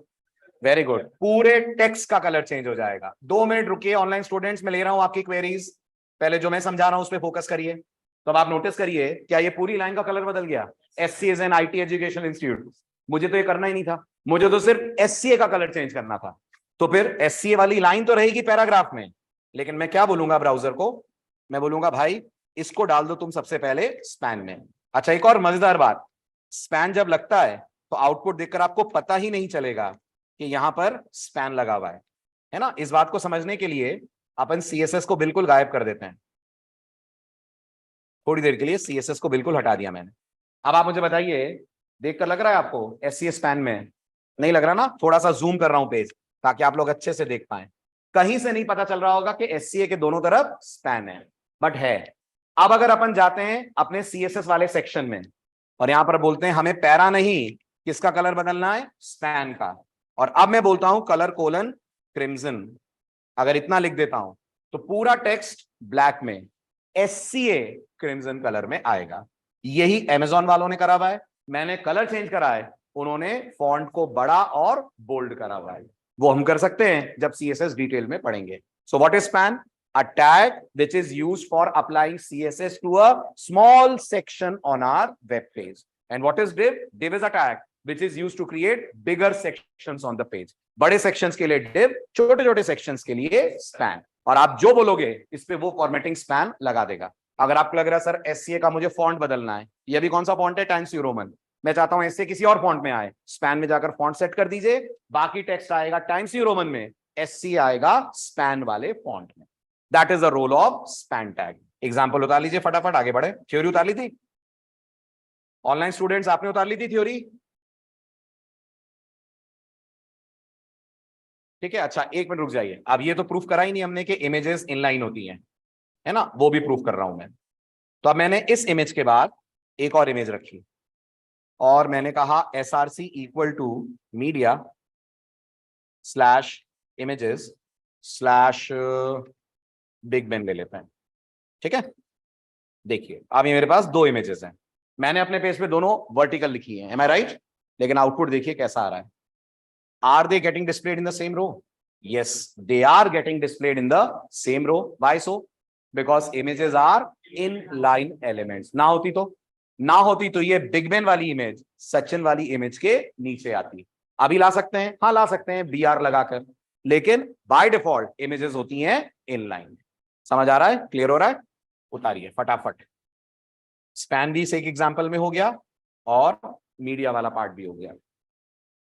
S1: वेरी गुड, पूरे टेक्स्ट का कलर चेंज हो जाएगा। 2 मिनट रुकिए ऑनलाइन स्टूडेंट्स, में ले रहा हूं आपकी क्वेरीज, पहले जो मैं समझा रहा हूं उस पर फोकस करिए। तो अब आप नोटिस करिए, क्या ये पूरी लाइन का कलर बदल गया? SC is an IT educational institute. मुझे तो ये करना ही नहीं था, मुझे तो सिर्फ SCA का कलर चेंज करना था। तो फिर SCA वाली लाइन तो रहेगी पैराग्राफ में, लेकिन मैं क्या बोलूंगा ब्राउजर को? मैं बोलूंगा भाई इसको डाल दो तुम सबसे पहले स्पैन में। अच्छा, एक और मजेदार बात, स्पैन जब लगता है तो आउटपुट देखकर आपको पता ही नहीं चलेगा कि यहां पर स्पैन लगा हुआ है ना। इस बात को समझने के लिए अपन CSS को बिल्कुल गायब कर देते हैं। थोड़ी देर के लिए CSS को बिल्कुल हटा दिया मैंने। अब आप मुझे बताइए, देखकर लग रहा है आपको SCA स्पैन में? नहीं लग रहा ना? थोड़ा सा जूम कर रहा हूं पेज ताकि आप लोग अच्छे से देख पाए। कहीं से नहीं पता चल रहा होगा कि SCA के दोनों तरफ स्पैन है, बट है। अब अगर अपन जाते हैं अपने CSS वाले सेक्शन में और यहां पर बोलते हैं हमें पैरा नहीं, किसका कलर बदलना है? स्पैन का। और अब मैं बोलता हूं कलर कोलन क्रिम्सन, अगर इतना लिख देता हूं तो पूरा टेक्स्ट ब्लैक में SCA क्रिम्सन कलर में आएगा। यही Amazon वालों ने करा हुआ है। मैंने कलर चेंज करा है, उन्होंने फॉन्ट को बड़ा और बोल्ड करा हुआ है। वो हम कर सकते हैं जब CSS डिटेल में पढ़ेंगे। So what is span? A tag which is used for applying CSS to a small section on our web page. And what is div? Div is a tag which is used to create bigger sections on the page. बड़े sections के लिए div, छोटे छोटे sections के लिए span. और आप जो बोलोगे इस पे वो फॉर्मेटिंग स्पैन लगा देगा. अगर आपको लग रहा है सर एससीए का मुझे फॉन्ट बदलना है, ये भी कौन सा फॉन्ट है? Times New Roman. मैं चाहता हूं एससीए किसी और फॉन्ट में आए, स्पैन में जाकर फॉन्ट सेट कर दीजिए, बाकी टेक्स्ट आएगा टाइम्स न्यू रोमन में, एससी आएगा स्पैन वाले फॉन्ट में. That is the role of span tag. Example उतार लीजिए फटाफट, आगे बढ़े. थ्योरी उतार ली थी ऑनलाइन स्टूडेंट्स, आपने उतार ली थी थ्योरी? ठीक है, अच्छा एक मिनट रुक जाइए. अब ये तो प्रूफ करा ही नहीं हमने कि इमेजेस इनलाइन होती हैं, है ना, वो भी प्रूफ कर रहा हूं मैं. तो अब मैंने इस इमेज के बाद एक और इमेज रखी और मैंने कहा SRC equal to media slash images slash Big Ben ले लेते हैं. ठीक है, देखिए अब ये मेरे पास दो इमेजेस हैं. मैंने अपने पेज पे दोनों वर्टिकल लिखी है, एम आई राइट? लेकिन आउटपुट देखिए कैसा आ रहा है. Are they getting displayed in the same row? Yes, they are getting displayed in the same row. Why so? Because images are inline elements. ना होती तो ये बिग बेन वाली इमेज सचिन वाली इमेज के नीचे आती. अभी ला सकते हैं, हाँ ला सकते हैं BR लगाकर, लेकिन बाय डिफॉल्ट इमेजेस होती हैं इनलाइन. समझ आ रहा है? क्लियर हो रहा है? उतारिए फटाफट. स्पैन भी से एक एग्जांपल में हो गया और मीडिया वाला पार्ट भी हो गया,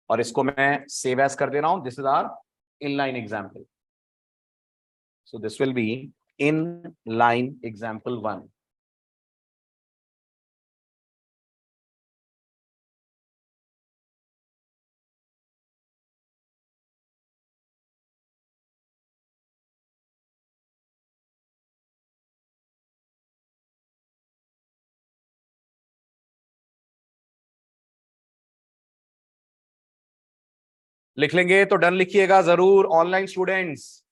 S1: और इसको मैं सेव एज कर दे रहा हूं. This is our inline example. So this will be inline example 1. लिख लेंगे तो डन लिखिएगा जरूर ऑनलाइन स्टूडेंट्स.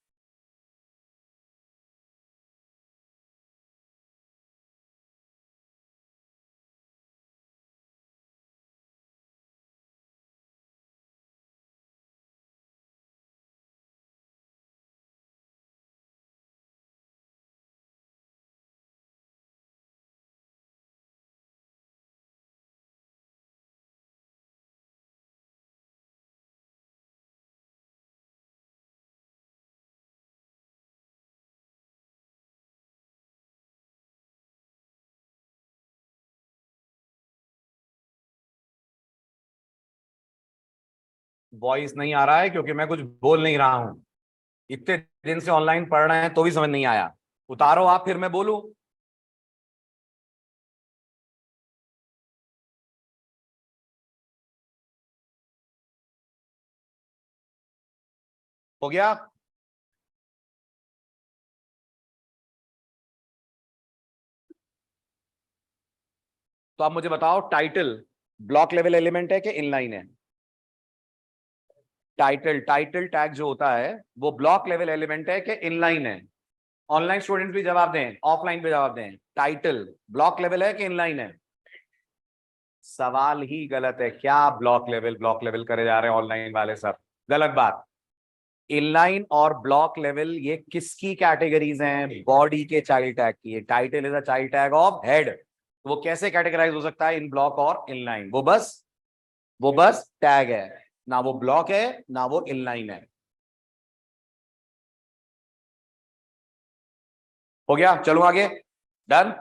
S1: वॉइस नहीं आ रहा है क्योंकि मैं कुछ बोल नहीं रहा हूं. इतने दिन से ऑनलाइन पढ़ रहे हैं तो भी समझ नहीं आया. उतारो आप, फिर मैं बोलूं. हो गया? तो आप मुझे बताओ, टाइटल ब्लॉक लेवल एलिमेंट है कि इनलाइन है? टाइटल टैग जो होता है वो ब्लॉक लेवल एलिमेंट है कि इनलाइन है? ऑनलाइन स्टूडेंट्स भी जवाब दें, ऑफलाइन भी जवाब दें. टाइटल ब्लॉक लेवल है कि इनलाइन है? सवाल ही गलत है. क्या ब्लॉक लेवल करे जा रहे हैं ऑनलाइन वाले सब? गलत बात. इनलाइन और ब्लॉक लेवल ये किसकी कैटेगरीज हैं? बॉडी के चाइल्ड टैग की. Title is a child tag of head. तो वो कैसे कैटेगराइज हो सकता है इन ब्लॉक और इनलाइन? वो बस टैग है, ना वो ब्लॉक है ना वो इनलाइन है. हो गया? चलो आगे. डन.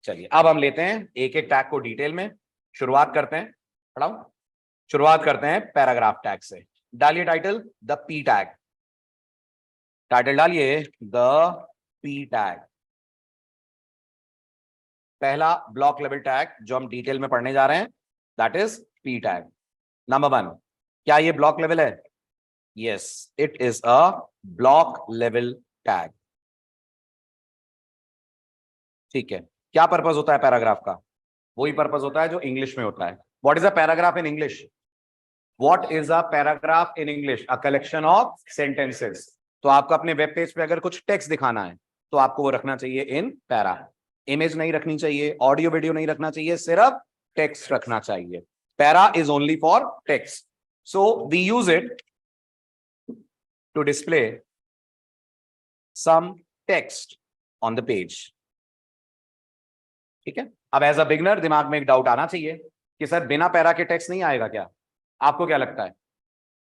S1: चलिए अब हम लेते हैं एक एक टैग को डिटेल में. शुरुआत करते हैं, पढ़ाओ. शुरुआत करते हैं पैराग्राफ टैग से. डालिए title the P tag. Title डालिए द पी टैग. पहला ब्लॉक लेवल टैग जो हम डिटेल में पढ़ने जा रहे हैं that is P tag. Number 1, क्या ये ब्लॉक लेवल है? Yes, it is a block level tag. ठीक है. क्या पर्पस होता है पैराग्राफ का? वही पर्पस होता है जो इंग्लिश में होता है. What is a paragraph in English? What is a paragraph in English? A collection of sentences. तो आपको अपने वेब पेज पे अगर कुछ टेक्स्ट दिखाना है तो आपको वो रखना चाहिए इन पैरा. इमेज नहीं रखनी चाहिए, ऑडियो वीडियो नहीं रखना चाहिए, सिर्फ टेक्स्ट रखना चाहिए. Para is only for text. So we use it to display some text on the page. ठीक है. अब एज अ बिगनर दिमाग में एक डाउट आना चाहिए कि सर बिना पैरा के टेक्स्ट नहीं आएगा क्या? आपको क्या लगता है?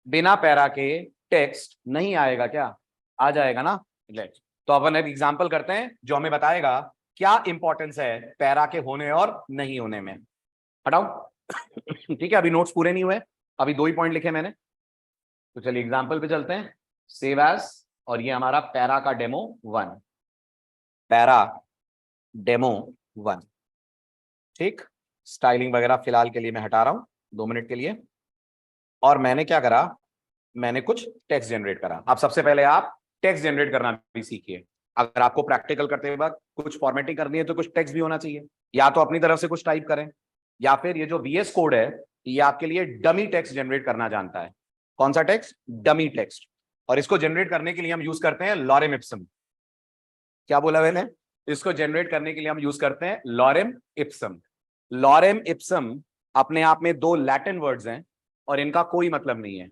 S1: बिना पैरा के टेक्स्ट नहीं आएगा क्या? आ जाएगा ना। लेट, तो अपन एक एग्जांपल करते हैं जो हमें बताएगा क्या इंपॉर्टेंस है पैरा के होने और नहीं होने में। हटाओ। ठीक है, अभी नोट्स पूरे नहीं हुए, अभी 2 ही पॉइंट लिखे मैंने। तो चलिए एग्जांपल पे चलते हैं। सेव एज, और ये हमारा पैरा का डेमो 1, पैरा डेमो 1। ठीक, स्टाइलिंग वगैरह फिलहाल के लिए मैं हटा रहा हूं 2 मिनट के लिए। और मैंने क्या करा, मैंने कुछ टेक्स्ट जनरेट करा। अब सबसे पहले आप टेक्स्ट जनरेट करना भी सीखिए। अगर आपको प्रैक्टिकल करते वक्त कुछ फॉर्मेटिंग करनी है तो कुछ टेक्स्ट भी होना चाहिए, या तो अपनी तरफ से कुछ टाइप करें, या फिर ये जो VS कोड है ये आपके लिए डमी टेक्स्ट जनरेट करना जानता है। कौन सा टेक्स्ट? Dummy text. और इसको जनरेट करने के लिए हम यूज करते हैं लॉरेम इप्सम। क्या बोला मैंने? इसको जनरेट करने के लिए हम यूज करते हैं लॉरेम इप्सम। लॉरेम इप्सम अपने आप में 2 लैटिन वर्ड्स हैं और इनका कोई मतलब नहीं है।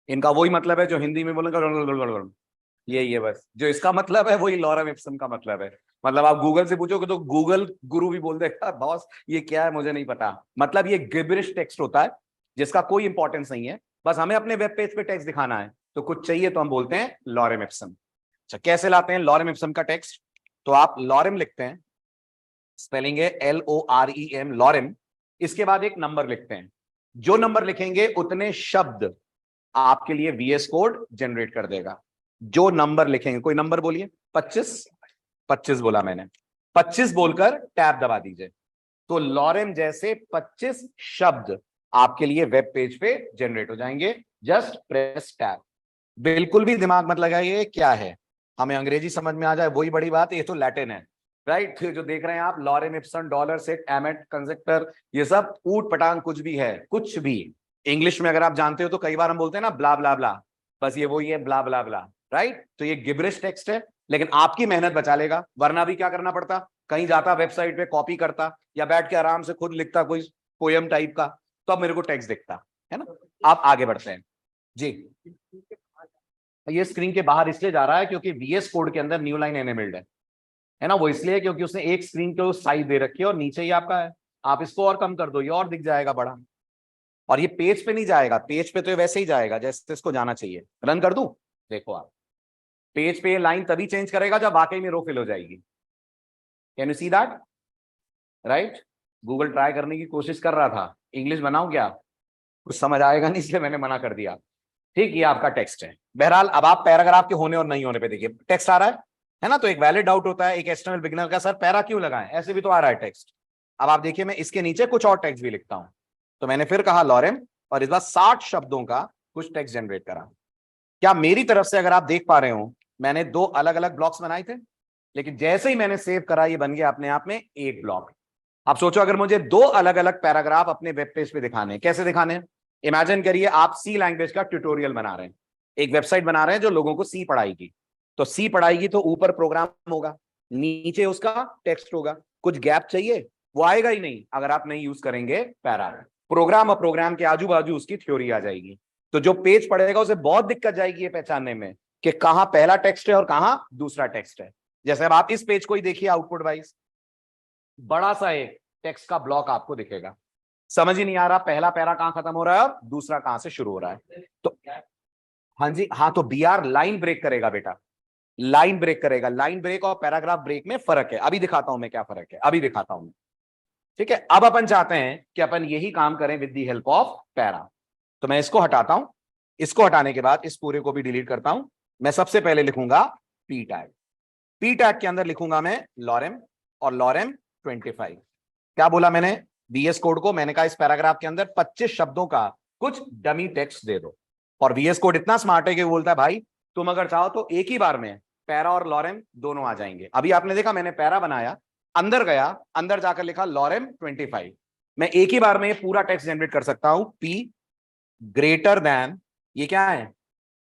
S1: इनका वही मतलब है जो हिंदी में बोलेंगे, ये बस जो इसका मतलब है वही लॉरेम इप्सम का मतलब है। मतलब आप गूगल से पूछोगे तो गूगल गुरु भी बोल देगा बॉस ये क्या है मुझे नहीं पता। मतलब ये गिबरिश टेक्स्ट होता है जिसका कोई इंपॉर्टेंस नहीं है, बस हमें अपने वेब पेज पे टेक्स्ट दिखाना है तो कुछ चाहिए तो हम बोलते हैं लॉरेम इप्सम। अच्छा, कैसे लाते हैं लॉरेम इप्सम का टेक्स्ट? तो आप लॉरेम लिखते हैं, स्पेलिंग है LOREM, लॉरेम। इसके बाद एक नंबर लिखते हैं, जो नंबर लिखेंगे उतने शब्द आपके लिए VS कोड जनरेट कर देगा। जो नंबर लिखेंगे, कोई नंबर बोलिए। 25 बोला मैंने, 25 बोलकर टैब दबा दीजिए, तो लॉरेम जैसे 25 शब्द आपके लिए वेब पेज पे जनरेट हो जाएंगे। Just press tab. बिल्कुल भी दिमाग मत लगाइए क्या है, हमें अंग्रेजी समझ में आ जाए वही बड़ी बात है, ये तो लैटिन है राइट। जो देख रहे हैं आप lorem ipsum, dolor sit, amet, consectetur, ये सब ऊट पटांग कुछ भी है, कुछ भी। इंग्लिश में अगर आप जानते हो तो कई बार हम बोलते हैं ना ब्ला ब्ला ब्ला, बस ये वही है ब्ला ब्ला ब्ला राइट। तो ये गिबरिश टेक्स्ट है, लेकिन आपकी मेहनत बचा लेगा, वरना भी क्या करना पड़ता, कहीं जाता वेबसाइट पे कॉपी करता या बैठ के आराम से खुद लिखता कोई पोयम टाइप का, तो अब मेरे को टेक्स्ट दिखता है ना। आप आगे बढ़ते हैं जी। ये स्क्रीन के बाहर इसलिए जा रहा है क्योंकि VS कोड के अंदर न्यू लाइन एनेबल्ड है ना। वो इसलिए क्योंकि उसने एक स्क्रीन को साइज दे रखी है और नीचे ही आपका है। आप इसको और कम कर दो, ये और दिख जाएगा बड़ा। और ये पेज पे नहीं जाएगा, पेज पे तो ये वैसे ही जाएगा जैसे इसको जाना चाहिए। रन कर दूं? देखो आप, पेज पे ये लाइन तभी चेंज करेगा जब वाकई में रो फिल हो जाएगी। Can you see that? Right. Google try करने की कोशिश कर रहा था, इंग्लिश बनाऊं क्या, कुछ समझ आएगा नहीं इसलिए मैंने मना कर दिया। ठीक, ये आपका टेक्स्ट है। बहरहाल अब आप पैराग्राफ के होने और नहीं होने पे देखिए, टेक्स्ट आ रहा है ना। तो एक वैलिड डाउट होता है एक एक्सटर्नल बिगिनर का, सर पैरा क्यों लगाएं, ऐसे भी तो आ रहा है टेक्स्ट। अब आप देखिए मैं इसके नीचे कुछ और टेक्स्ट भी लिखता हूं। तो मैंने फिर कहा लॉरेम, और इस बार 60 शब्दों का कुछ टेक्स्ट जनरेट करा। क्या मेरी तरफ से अगर आप देख पा रहे हो, मैंने 2 अलग अलग ब्लॉक्स बनाए थे, लेकिन जैसे ही मैंने सेव करा ये बन गया अपने आप में एक ब्लॉक। आप सोचो अगर मुझे 2 अलग अलग पैराग्राफ अपने वेब पेज पे दिखाने, कैसे दिखाने? इमेजिन करिए आप सी लैंग्वेज का ट्यूटोरियल बना रहे हैं, एक वेबसाइट बना रहे हैं जो लोगों को सी पढ़ाएगी। तो सी पढ़ाएगी तो ऊपर प्रोग्राम होगा, नीचे उसका टेक्स्ट होगा, कुछ गैप चाहिए, वो आएगा ही नहीं अगर आप नहीं यूज करेंगे पैरा। प्रोग्राम और प्रोग्राम के आजू बाजू उसकी थ्योरी आ जाएगी। तो जो पेज पढ़ेगा उसे बहुत दिक्कत जाएगी ये पहचानने में कि कहां पहला टेक्स्ट है और कहां दूसरा टेक्स्ट है। जैसे अब आप इस पेज को ही देखिए, आउटपुट वाइज बड़ा सा एक टेक्स्ट का ब्लॉक आपको दिखेगा, समझ ही नहीं आ रहा पहला पैरा कहां खत्म हो रहा है और दूसरा कहां से शुरू हो रहा है। तो हाँ जी, हाँ, तो BR लाइन ब्रेक करेगा बेटा, लाइन ब्रेक करेगा। लाइन ब्रेक और पैराग्राफ ब्रेक में फर्क है, अभी दिखाता हूं मैं क्या फर्क है, अभी दिखाता हूं। ठीक है, अब अपन चाहते हैं कि अपन यही काम करें with the help of para. तो मैं इसको हटाता हूं, इसको हटाने के बाद इस पूरे को भी डिलीट करता हूं। मैं सबसे पहले लिखूंगा P टैग, P टैग के अंदर लिखूंगा मैं लॉरेम और लॉरेम 25। क्या बोला मैंने? VS कोड को मैंने कहा इस पैराग्राफ के अंदर 25 शब्दों का कुछ डमी टेक्स्ट दे दो। और VS कोड इतना स्मार्ट है कि बोलता है भाई तुम अगर चाहो तो एक ही बार में पैरा और लॉरेम दोनों आ जाएंगे। अभी आपने देखा मैंने पैरा बनाया, अंदर गया, अंदर जाकर लिखा लॉरेम 25। मैं एक ही बार में पूरा टेक्स्ट जनरेट कर सकता हूं। P ग्रेटर देन, ये क्या है?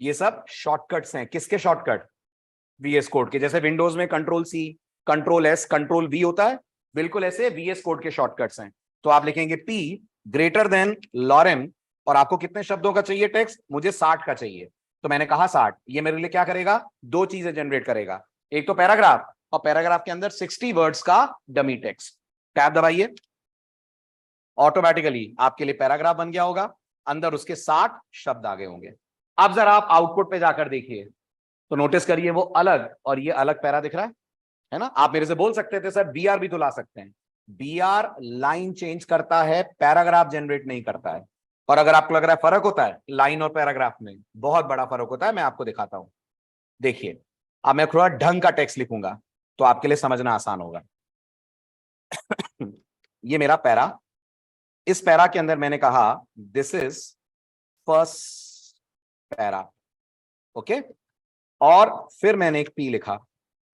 S1: ये सब शॉर्टकट्स हैं। किसके शॉर्टकट? VS कोड के। जैसे विंडोज में Ctrl+C, Ctrl+S, Ctrl+V होता है, बिल्कुल ऐसे VS कोड के शॉर्टकट्स हैं। तो आप लिखेंगे P ग्रेटर देन लॉरेम, और आपको कितने शब्दों का चाहिए टेक्स्ट? मुझे 60 का चाहिए। तो मैंने कहा 60, ये मेरे लिए क्या करेगा? 2 चीजें जनरेट करेगा, एक तो पैराग्राफ, और पैराग्राफ के अंदर 60 वर्ड्स का डमी टेक्स्ट। टैब दबाइए, ऑटोमेटिकली आपके लिए पैराग्राफ बन गया होगा, अंदर उसके 60 शब्द आ गए होंगे। अब जरा आप आउटपुट पे जाकर देखिए तो नोटिस करिए वो अलग और ये अलग पैरा दिख रहा है ना। आप मेरे से बोल सकते थे सर बीआर भी तो ला सकते हैं। बीआर लाइन चेंज करता है, पैराग्राफ जनरेट नहीं करता है। और अगर आपको लग रहा है फर्क होता है लाइन और पैराग्राफ में, बहुत बड़ा फर्क होता है, मैं आपको दिखाता हूं। देखिए अब मैं थोड़ा ढंग का टेक्स्ट लिखूंगा तो आपके लिए समझना आसान होगा। ये मेरा पैरा, इस पैरा के अंदर मैंने कहा this is first para, okay. और फिर मैंने एक पी लिखा,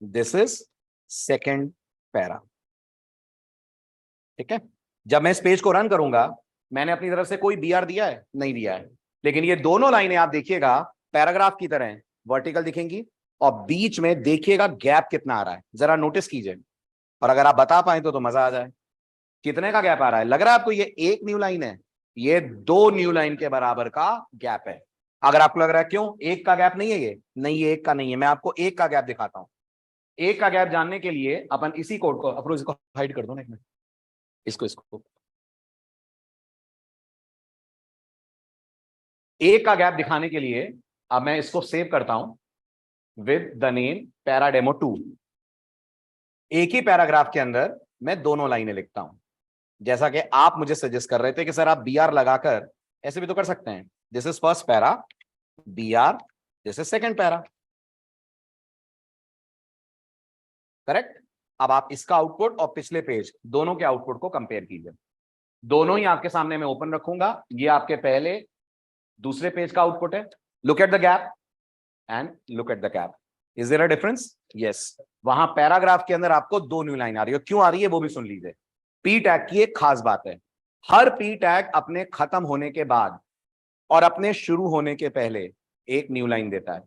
S1: दिस इज सेकेंड पैरा, ठीक है। जब मैं इस पेज को रन करूंगा मैंने अपनी तरफ से कोई बीआर दिया है? नहीं दिया है, लेकिन ये दोनों लाइनें आप देखिएगा पैराग्राफ की तरह वर्टिकल दिखेंगी और बीच में देखिएगा गैप कितना आ रहा है, जरा नोटिस कीजिए। और अगर आप बता पाए तो मजा आ जाए। कितने का गैप आ रहा है? लग रहा है आपको ये एक न्यू लाइन है? ये 2 न्यू लाइन के बराबर का गैप है। अगर आपको लग रहा है क्यों एक का गैप नहीं है, ये नहीं, ये एक का नहीं है, मैं आपको एक का गैप दिखाता हूं। एक का गैप जानने के लिए अपन इसी कोड को, अप्रोच को हाइड कर दो ना एक मिनट, इसको एक का गैप दिखाने के लिए अब मैं इसको सेव करता हूं विद द नेम पैराडेमो2। एक ही पैराग्राफ के अंदर मैं दोनों लाइनें लिखता हूं, जैसा कि आप मुझे सजेस्ट कर रहे थे कि सर आप बीआर लगाकर ऐसे भी तो कर सकते हैं। This is first para, BR, this is second para, correct. अब आप इसका आउटपुट और पिछले पेज दोनों के आउटपुट को कंपेयर कीजिए। दोनों ही आपके सामने मैं ओपन रखूंगा, ये आपके पहले दूसरे पेज का आउटपुट है। Look at the gap and look at the gap, is there a difference? Yes. वहां पैराग्राफ के अंदर आपको 2 न्यू लाइन आ रही है, क्यों आ रही है वो भी सुन लीजिए। पी टैग की एक खास बात है, हर पी टैग अपने खत्म होने के बाद और अपने शुरू होने के पहले एक न्यू लाइन देता है।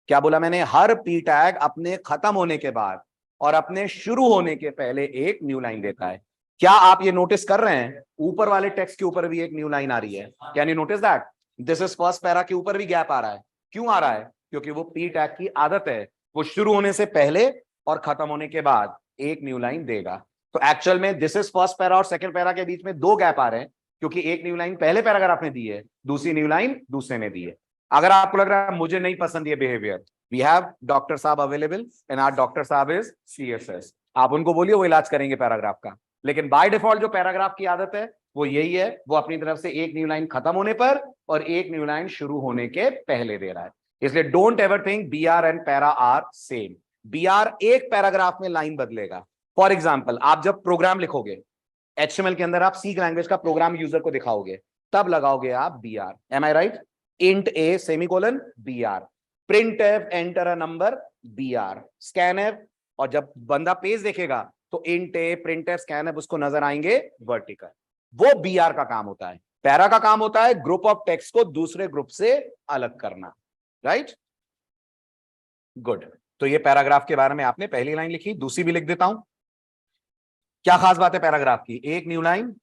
S1: क्या बोला मैंने? हर पी टैग अपने खत्म होने के बाद और अपने शुरू होने के पहले एक न्यू लाइन देता है। क्या आप ये नोटिस कर रहे हैं ऊपर वाले टेक्स्ट के ऊपर भी एक न्यू लाइन आ रही है? Can you notice that? This is first para के ऊपर भी गैप आ रहा है। क्यों आ रहा है? क्योंकि वो पी टैग की आदत है, वो शुरू होने से पहले और खत्म होने के बाद एक न्यू लाइन देगा। तो एक्चुअल में दिस इज फर्स्ट पैरा और सेकंड पैरा के बीच में 2 गैप आ रहे हैं, क्योंकि एक न्यू लाइन पहले पैराग्राफ में दी है, दूसरी न्यू लाइन दूसरे में दी है। अगर आपको लग रहा है मुझे नहीं पसंद ये बिहेवियर, वी हैव डॉक्टर साहब अवेलेबल एंड आवर डॉक्टर साहब इज सीएसएस, आप उनको बोलिए वो इलाज करेंगे पैराग्राफ का। लेकिन बाय डिफॉल्ट जो पैराग्राफ की आदत है वो यही है, वो अपनी तरफ से एक न्यू लाइन खत्म होने पर और एक न्यू लाइन शुरू होने के पहले दे रहा है। इसलिए don't ever think BR and para are same. BR एक पैराग्राफ में लाइन बदलेगा। फॉर एग्जाम्पल आप जब प्रोग्राम लिखोगे एचटीएमएल के अंदर, आप सी लैंग्वेज का प्रोग्राम यूजर को दिखाओगे, तब लगाओगे आप BR, am I right? Int a semicolon BR, printf enter a number BR, scanf, और जब बंदा पेज देखेगा तो int a printf scanf उसको नजर आएंगे वर्टिकल। वो बीआर का काम होता है। पैरा का काम होता है ग्रुप ऑफ टेक्स्ट को दूसरे ग्रुप से अलग करना, राइट? गुड। तो ये पैराग्राफ के बारे में आपने पहली लाइन लिखी, दूसरी भी लिख देता हूं। क्या खास बात है पैराग्राफ की? एक न्यू लाइन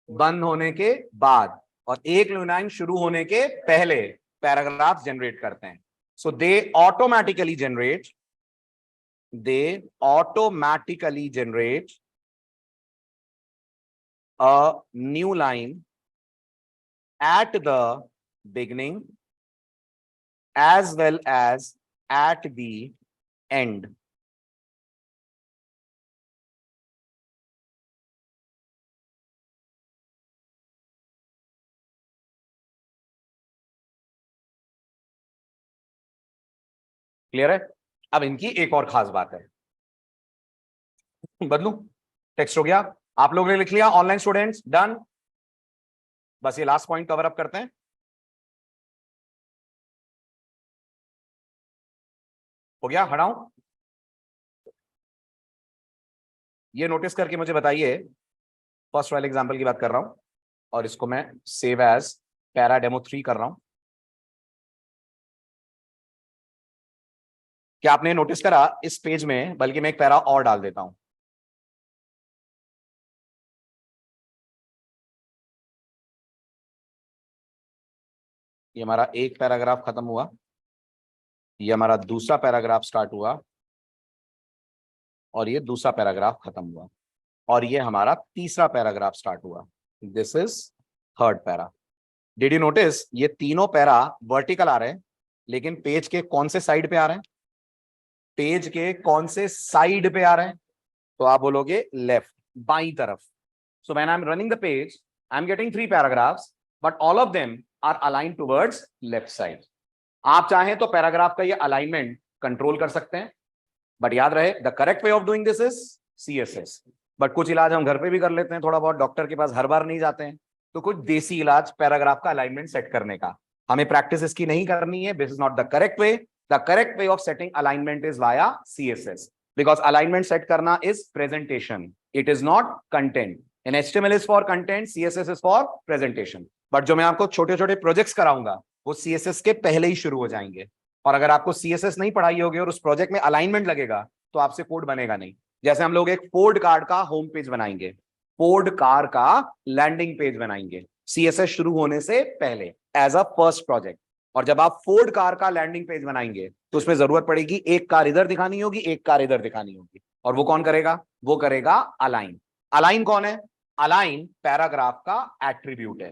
S1: बंद होने के बाद और एक न्यू लाइन शुरू होने के पहले पैराग्राफ जनरेट करते हैं। So they automatically generate a new line at the beginning as well as at the end. Clear है? अब इनकी एक और खास बात है, बदलू टेक्स्ट हो गया, आप लोगों ने लिख लिया, ऑनलाइन स्टूडेंट्स डन। बस ये लास्ट पॉइंट कवर अप करते हैं। हो गया? हटाऊं? ये नोटिस करके मुझे बताइए, फर्स्ट वाले एग्जांपल की बात कर रहा हूं और इसको मैं सेव एज पैराडेमो3 कर रहा हूं। क्या आपने नोटिस करा इस पेज में, बल्कि मैं एक पैरा और डाल देता हूं। ये हमारा एक पैराग्राफ खत्म हुआ, ये हमारा दूसरा पैराग्राफ स्टार्ट हुआ और ये दूसरा पैराग्राफ खत्म हुआ और ये हमारा तीसरा पैराग्राफ स्टार्ट हुआ। This is third para. Did you notice ये तीनों पैरा वर्टिकल आ रहे हैं, लेकिन पेज के कौन से साइड पे आ रहे हैं? पेज के कौन से साइड पे आ रहे हैं? तो आप बोलोगे लेफ्ट, बाई तरफ। So when I am running the page, I am getting 3 paragraphs, but all of them are aligned towards left side. आप चाहें तो पैराग्राफ का ये अलाइनमेंट कंट्रोल कर सकते हैं, बट याद रहे the correct way of doing this is CSS। But कुछ इलाज हम घर पे भी कर लेते हैं, थोड़ा बहुत, डॉक्टर के पास हर बार नहीं जाते हैं। तो कुछ देसी इलाज पैराग्राफ का अलाइनमेंट सेट करने का, हमें प्रैक्टिस इसकी नहीं करनी है। This is not the correct way. The correct way of setting alignment is via CSS, because alignment set करना is presentation, it is not content. An HTML is for content, CSS is for presentation. But जो मैं आपको छोटे छोटे प्रोजेक्ट्स कराऊंगा वो CSS के पहले ही शुरू हो जाएंगे। और अगर आपको CSS नहीं पढ़ाई होगी और उस प्रोजेक्ट में अलाइनमेंट लगेगा तो आपसे कोड बनेगा नहीं। जैसे हम लोग एक फोर्ड कार का होम पेज बनाएंगे, फोर्ड कार का लैंडिंग पेज बनाएंगे CSS शुरू होने से पहले एज अ फर्स्ट प्रोजेक्ट। और जब आप फोर्ड कार का लैंडिंग पेज बनाएंगे तो उसमें जरूरत पड़ेगी एक कार इधर दिखानी होगी, एक कार इधर दिखानी होगी। और वो कौन करेगा? वो करेगा अलाइन। अलाइन कौन है? अलाइन पैराग्राफ का एट्रीब्यूट है।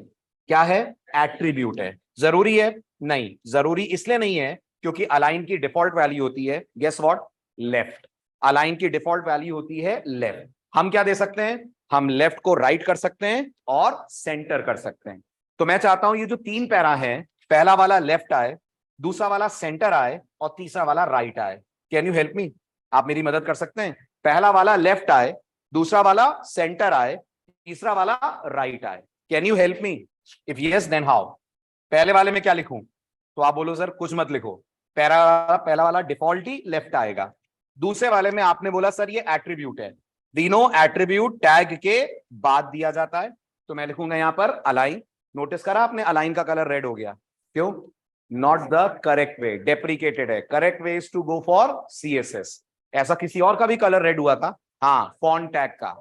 S1: क्या है? एट्रीब्यूट है। जरूरी है? नहीं, जरूरी इसलिए नहीं है क्योंकि अलाइन की डिफॉल्ट वैल्यू होती है, गेस व्हाट? लेफ्ट। अलाइन की डिफॉल्ट वैल्यू होती है लेफ्ट। हम क्या दे सकते हैं? हम लेफ्ट को राइट कर सकते हैं और सेंटर कर सकते हैं। तो मैं चाहता हूं ये जो 3 पैरा है, पहला वाला लेफ्ट आए, दूसरा वाला सेंटर आए और तीसरा वाला राइट आए। कैन यू हेल्प मी? आप मेरी मदद कर सकते हैं? पहला वाला लेफ्ट आए, दूसरा वाला सेंटर आए, तीसरा वाला राइट आए। Can you help me? If yes then how? पहले वाले में क्या लिखूं? तो आप बोलो सर कुछ मत लिखो, पहला वाला डिफॉल्ट ही लेफ्ट आएगा। दूसरे वाले में आपने बोला सर ये एट्रीब्यूट है, तीनों एट्रीब्यूट टैग के बाद दिया जाता है। तो मैं लिखूंगा यहां पर अलाइन। नोटिस करा आपने, अलाइन का कलर रेड हो गया, क्यों? Not the correct way, deprecated है। Correct way is to go for CSS। ऐसा किसी और का भी कलर रेड हुआ था, हाँ, फॉन्ट टैग का,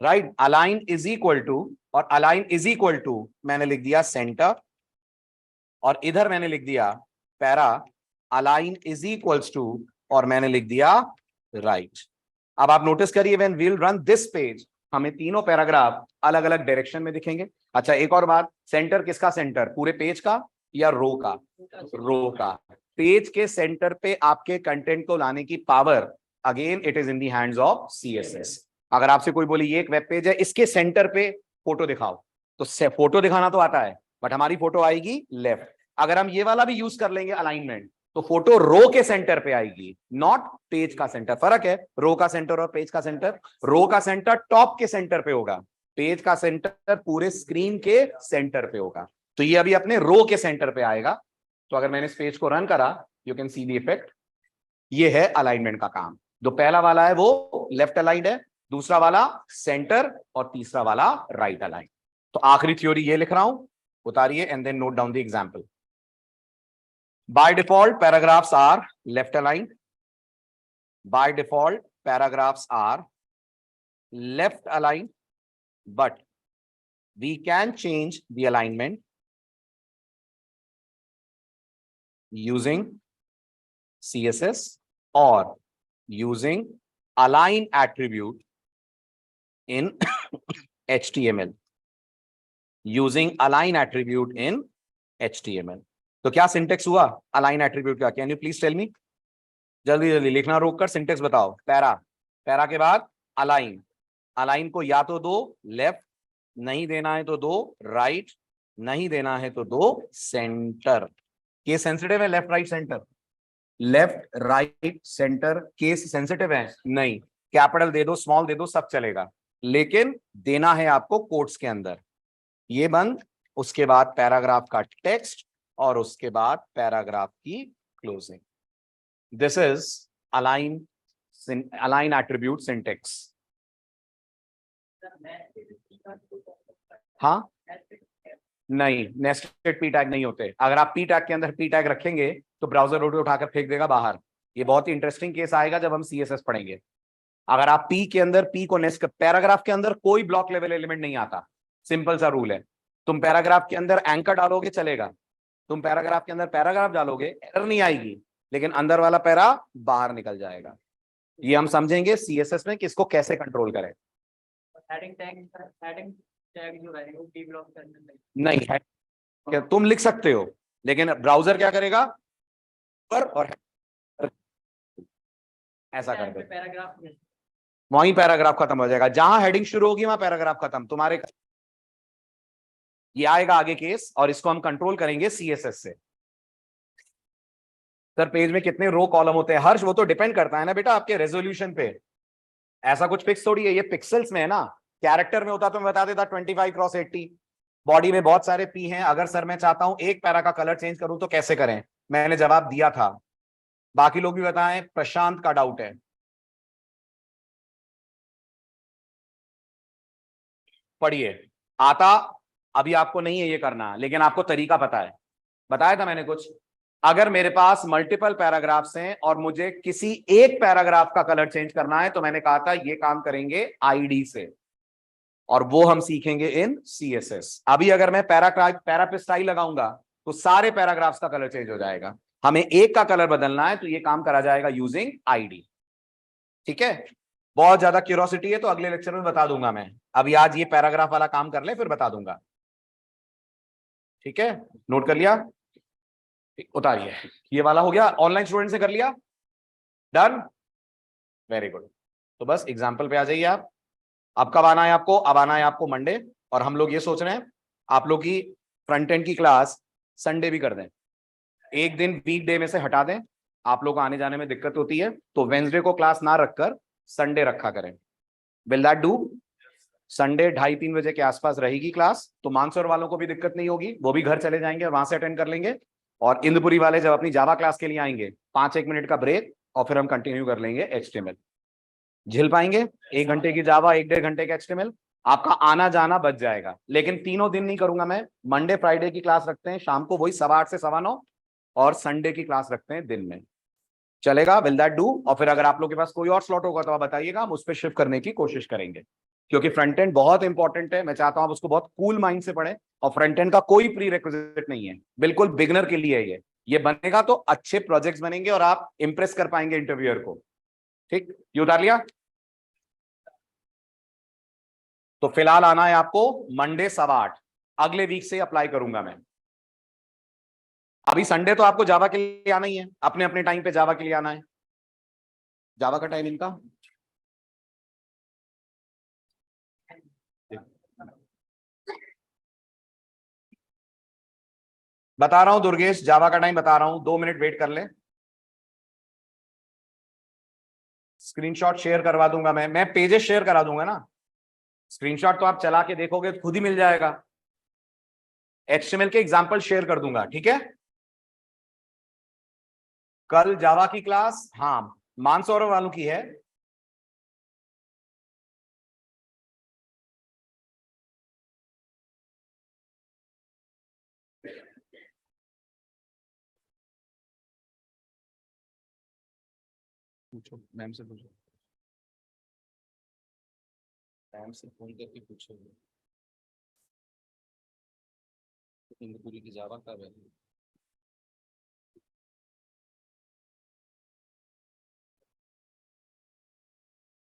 S1: right. Align is equal to, और अलाइन इज इक्वल टू मैंने लिख दिया सेंटर, और इधर मैंने लिख दिया para align is equals to, और मैंने लिख दिया राइट। अब आप नोटिस करिए when we will run this page, हमें तीनों पैराग्राफ अलग अलग डायरेक्शन में दिखेंगे। अच्छा एक और बात, सेंटर किसका सेंटर? पूरे पेज का या रो का? रो का। पेज के सेंटर पे आपके कंटेंट को लाने की power, again it is in the hands of CSS। अगर आपसे कोई बोले ये एक वेब पेज है, इसके सेंटर पे फोटो दिखाओ, तो फोटो दिखाना तो आता है, बट हमारी फोटो आएगी लेफ्ट। अगर हम ये वाला भी यूज कर लेंगे अलाइनमेंट, तो फोटो रो के सेंटर पे आएगी, नॉट पेज का सेंटर। फर्क है रो का सेंटर और पेज का सेंटर। रो का सेंटर टॉप के सेंटर पे होगा, पेज का सेंटर पूरे स्क्रीन के सेंटर पे होगा। तो ये अभी अपने रो के सेंटर पे आएगा। तो अगर मैंने इस पेज को रन करा, you can see the effect. ये है अलाइनमेंट का काम। जो पहला वाला है वो लेफ्ट अलाइंड है, दूसरा वाला सेंटर, और तीसरा वाला राइट अलाइन। तो आखिरी थ्योरी ये लिख रहा हूं, उतारिए and then note down the example. By default, paragraphs are left aligned. By default, paragraphs are left aligned, but we can change the alignment using CSS or using align attribute in HTML. Using align attribute in HTML. तो क्या सिंटेक्स हुआ अलाइन एट्रीब्यूट का? Can you please tell me? जल्दी जल्दी लिखना रोक कर सिंटेक्स बताओ। पैरा, पैरा के बाद अलाइन, अलाइन को या तो दो लेफ्ट, नहीं देना है तो दो राइट, नहीं देना है तो दो सेंटर। केस सेंसिटिव है left right centre? Left right centre case sensitive है? नहीं। कैपिटल दे दो, स्मॉल दे दो, सब चलेगा, लेकिन देना है आपको कोट्स के अंदर। ये बंद, उसके बाद पैराग्राफ का टेक्स्ट, और उसके बाद पैराग्राफ की closing. This is align attribute syntax. हाँ, नहीं, नेस्टेड पी टैग नहीं होते। अगर आप पी टैग के अंदर पी टैग रखेंगे तो ब्राउजर उठाकर फेंक देगा बाहर। ये बहुत ही इंटरेस्टिंग केस आएगा जब हम CSS पढ़ेंगे। अगर आप पी के अंदर पी को नेस्ट, पैराग्राफ के अंदर कोई ब्लॉक लेवल एलिमेंट नहीं आता, सिंपल सा रूल है। तुम पैराग्राफ के अंदर एंकर डालोगे चलेगा, तुम पैराग्राफ के अंदर पैराग्राफ डालोगे एरर नहीं आएगी, लेकिन अंदर वाला पैरा बाहर निकल जाएगा। ये हम समझेंगे CSS में कि इसको कैसे कंट्रोल करें।
S2: टैग जो है वो डीब्लॉक करने में
S1: नहीं है, क्या तुम लिख सकते हो, लेकिन ब्राउजर क्या करेगा, पर और ऐसा कर दे,
S2: पैराग्राफ में
S1: वहीं पैराग्राफ खत्म हो जाएगा, जहां हेडिंग शुरू होगी वहां पैराग्राफ खत्म तुम्हारे। ये आएगा आगे केस, और इसको हम कंट्रोल करेंगे सीएसएस से। सर पेज में कितने रो कॉलम होते हैं हर्ष, वो तो डिपेंड करता है ना बेटा आपके रेजोल्यूशन पे, ऐसा कुछ फिक्स थोड़ी है, ये पिक्सल्स में है ना। कैरेक्टर में होता तो मैं बता देता 25x80। बॉडी में बहुत सारे पी हैं, अगर सर मैं चाहता हूं एक पैरा का कलर चेंज करूं तो कैसे करें, मैंने जवाब दिया था। बाकी लोग भी बताएं, प्रशांत का डाउट है, पढ़िए। आता अभी आपको नहीं है ये करना, लेकिन आपको तरीका पता है, बताया था मैंने कुछ। अगर मेरे पास मल्टीपल पैराग्राफ्स हैं और मुझे किसी एक पैराग्राफ का कलर चेंज करना है, तो मैंने कहा था ये काम करेंगे आईडी से, और वो हम सीखेंगे इन सीएसएस। अभी अगर मैं पैरा पे स्टाइल लगाऊंगा तो सारे पैराग्राफ्स का कलर चेंज हो जाएगा। हमें एक का कलर बदलना है तो ये काम करा जाएगा यूजिंग आईडी। ठीक है, बहुत ज्यादा क्यूरोसिटी है तो अगले लेक्चर में बता दूंगा मैं, अभी आज ये पैराग्राफ वाला काम कर ले फिर बता दूंगा। ठीक है, नोट कर लिया, उतारिए। ये वाला हो गया, ऑनलाइन स्टूडेंट से कर लिया, डन, वेरी गुड। तो बस एग्जाम्पल पे आ जाइए आप। अब कब आना है आपको, अब आना है आपको मंडे, और हम लोग ये सोच रहे हैं आप लोग की फ्रंट एंड की क्लास संडे भी कर दें, एक दिन वीक डे में से हटा दें। आप लोग को आने जाने में दिक्कत होती है तो वेंसडे को क्लास ना रखकर संडे रखा करें। Will that do? संडे 2:30-3 बजे के आसपास रहेगी क्लास, तो मानसौर वालों को भी दिक्कत नहीं होगी, वो भी घर चले जाएंगे और वहां से अटेंड कर लेंगे। और इंदपुरी वाले जब अपनी जावा क्लास के लिए आएंगे 5-1 मिनट का ब्रेक, और फिर हम कंटिन्यू कर लेंगे एचटीएमएल। झेल पाएंगे? 1 घंटे की जावा, 1-1.5 घंटे का एचटीएमएल, आपका आना जाना बच जाएगा। लेकिन तीनों दिन नहीं करूंगा मैं, मंडे फ्राइडे की क्लास रखते हैं शाम को, वही 8:15 से 9:15, और संडे की क्लास रखते हैं दिन में। चलेगा? Will that do? और फिर अगर आप लोग के पास कोई और स्लॉट होगा तो आप बताइएगा, हम उस पर शिफ्ट करने की कोशिश करेंगे, क्योंकि फ्रंट एंड बहुत इंपॉर्टेंट है। मैं चाहता हूं आप उसको बहुत कूल माइंड से पढ़ें, और फ्रंट एंड का कोई प्री रिक्विजिट नहीं है, बिल्कुल बिगनर के लिए है ये बनेगा तो अच्छे प्रोजेक्ट्स बनेंगे और आप इंप्रेस कर पाएंगे इंटरव्यूअर को। ठीक, ये उतार लिया? तो फिलहाल आना है आपको मंडे 8:15, अगले वीक से अप्लाई करूंगा मैं। अभी संडे तो आपको जावा के लिए आना ही है, अपने अपने टाइम पे जावा के लिए आना है। जावा का टाइम इनका बता रहा हूं दुर्गेश, जावा का टाइम बता रहा हूं, 2 मिनट वेट कर ले, स्क्रीनशॉट शेयर करवा दूंगा मैं पेजेस शेयर करा दूंगा ना, स्क्रीनशॉट तो आप चला के देखोगे तो खुद ही मिल जाएगा। एचटीएमएल के एग्जांपल शेयर कर दूंगा, ठीक है। कल जावा की क्लास, हाँ, मानसौरव वालों की है। पूछो मैम से, पूछो मैम से, फोन करके पूछो इंदपुरी की जावा कब है।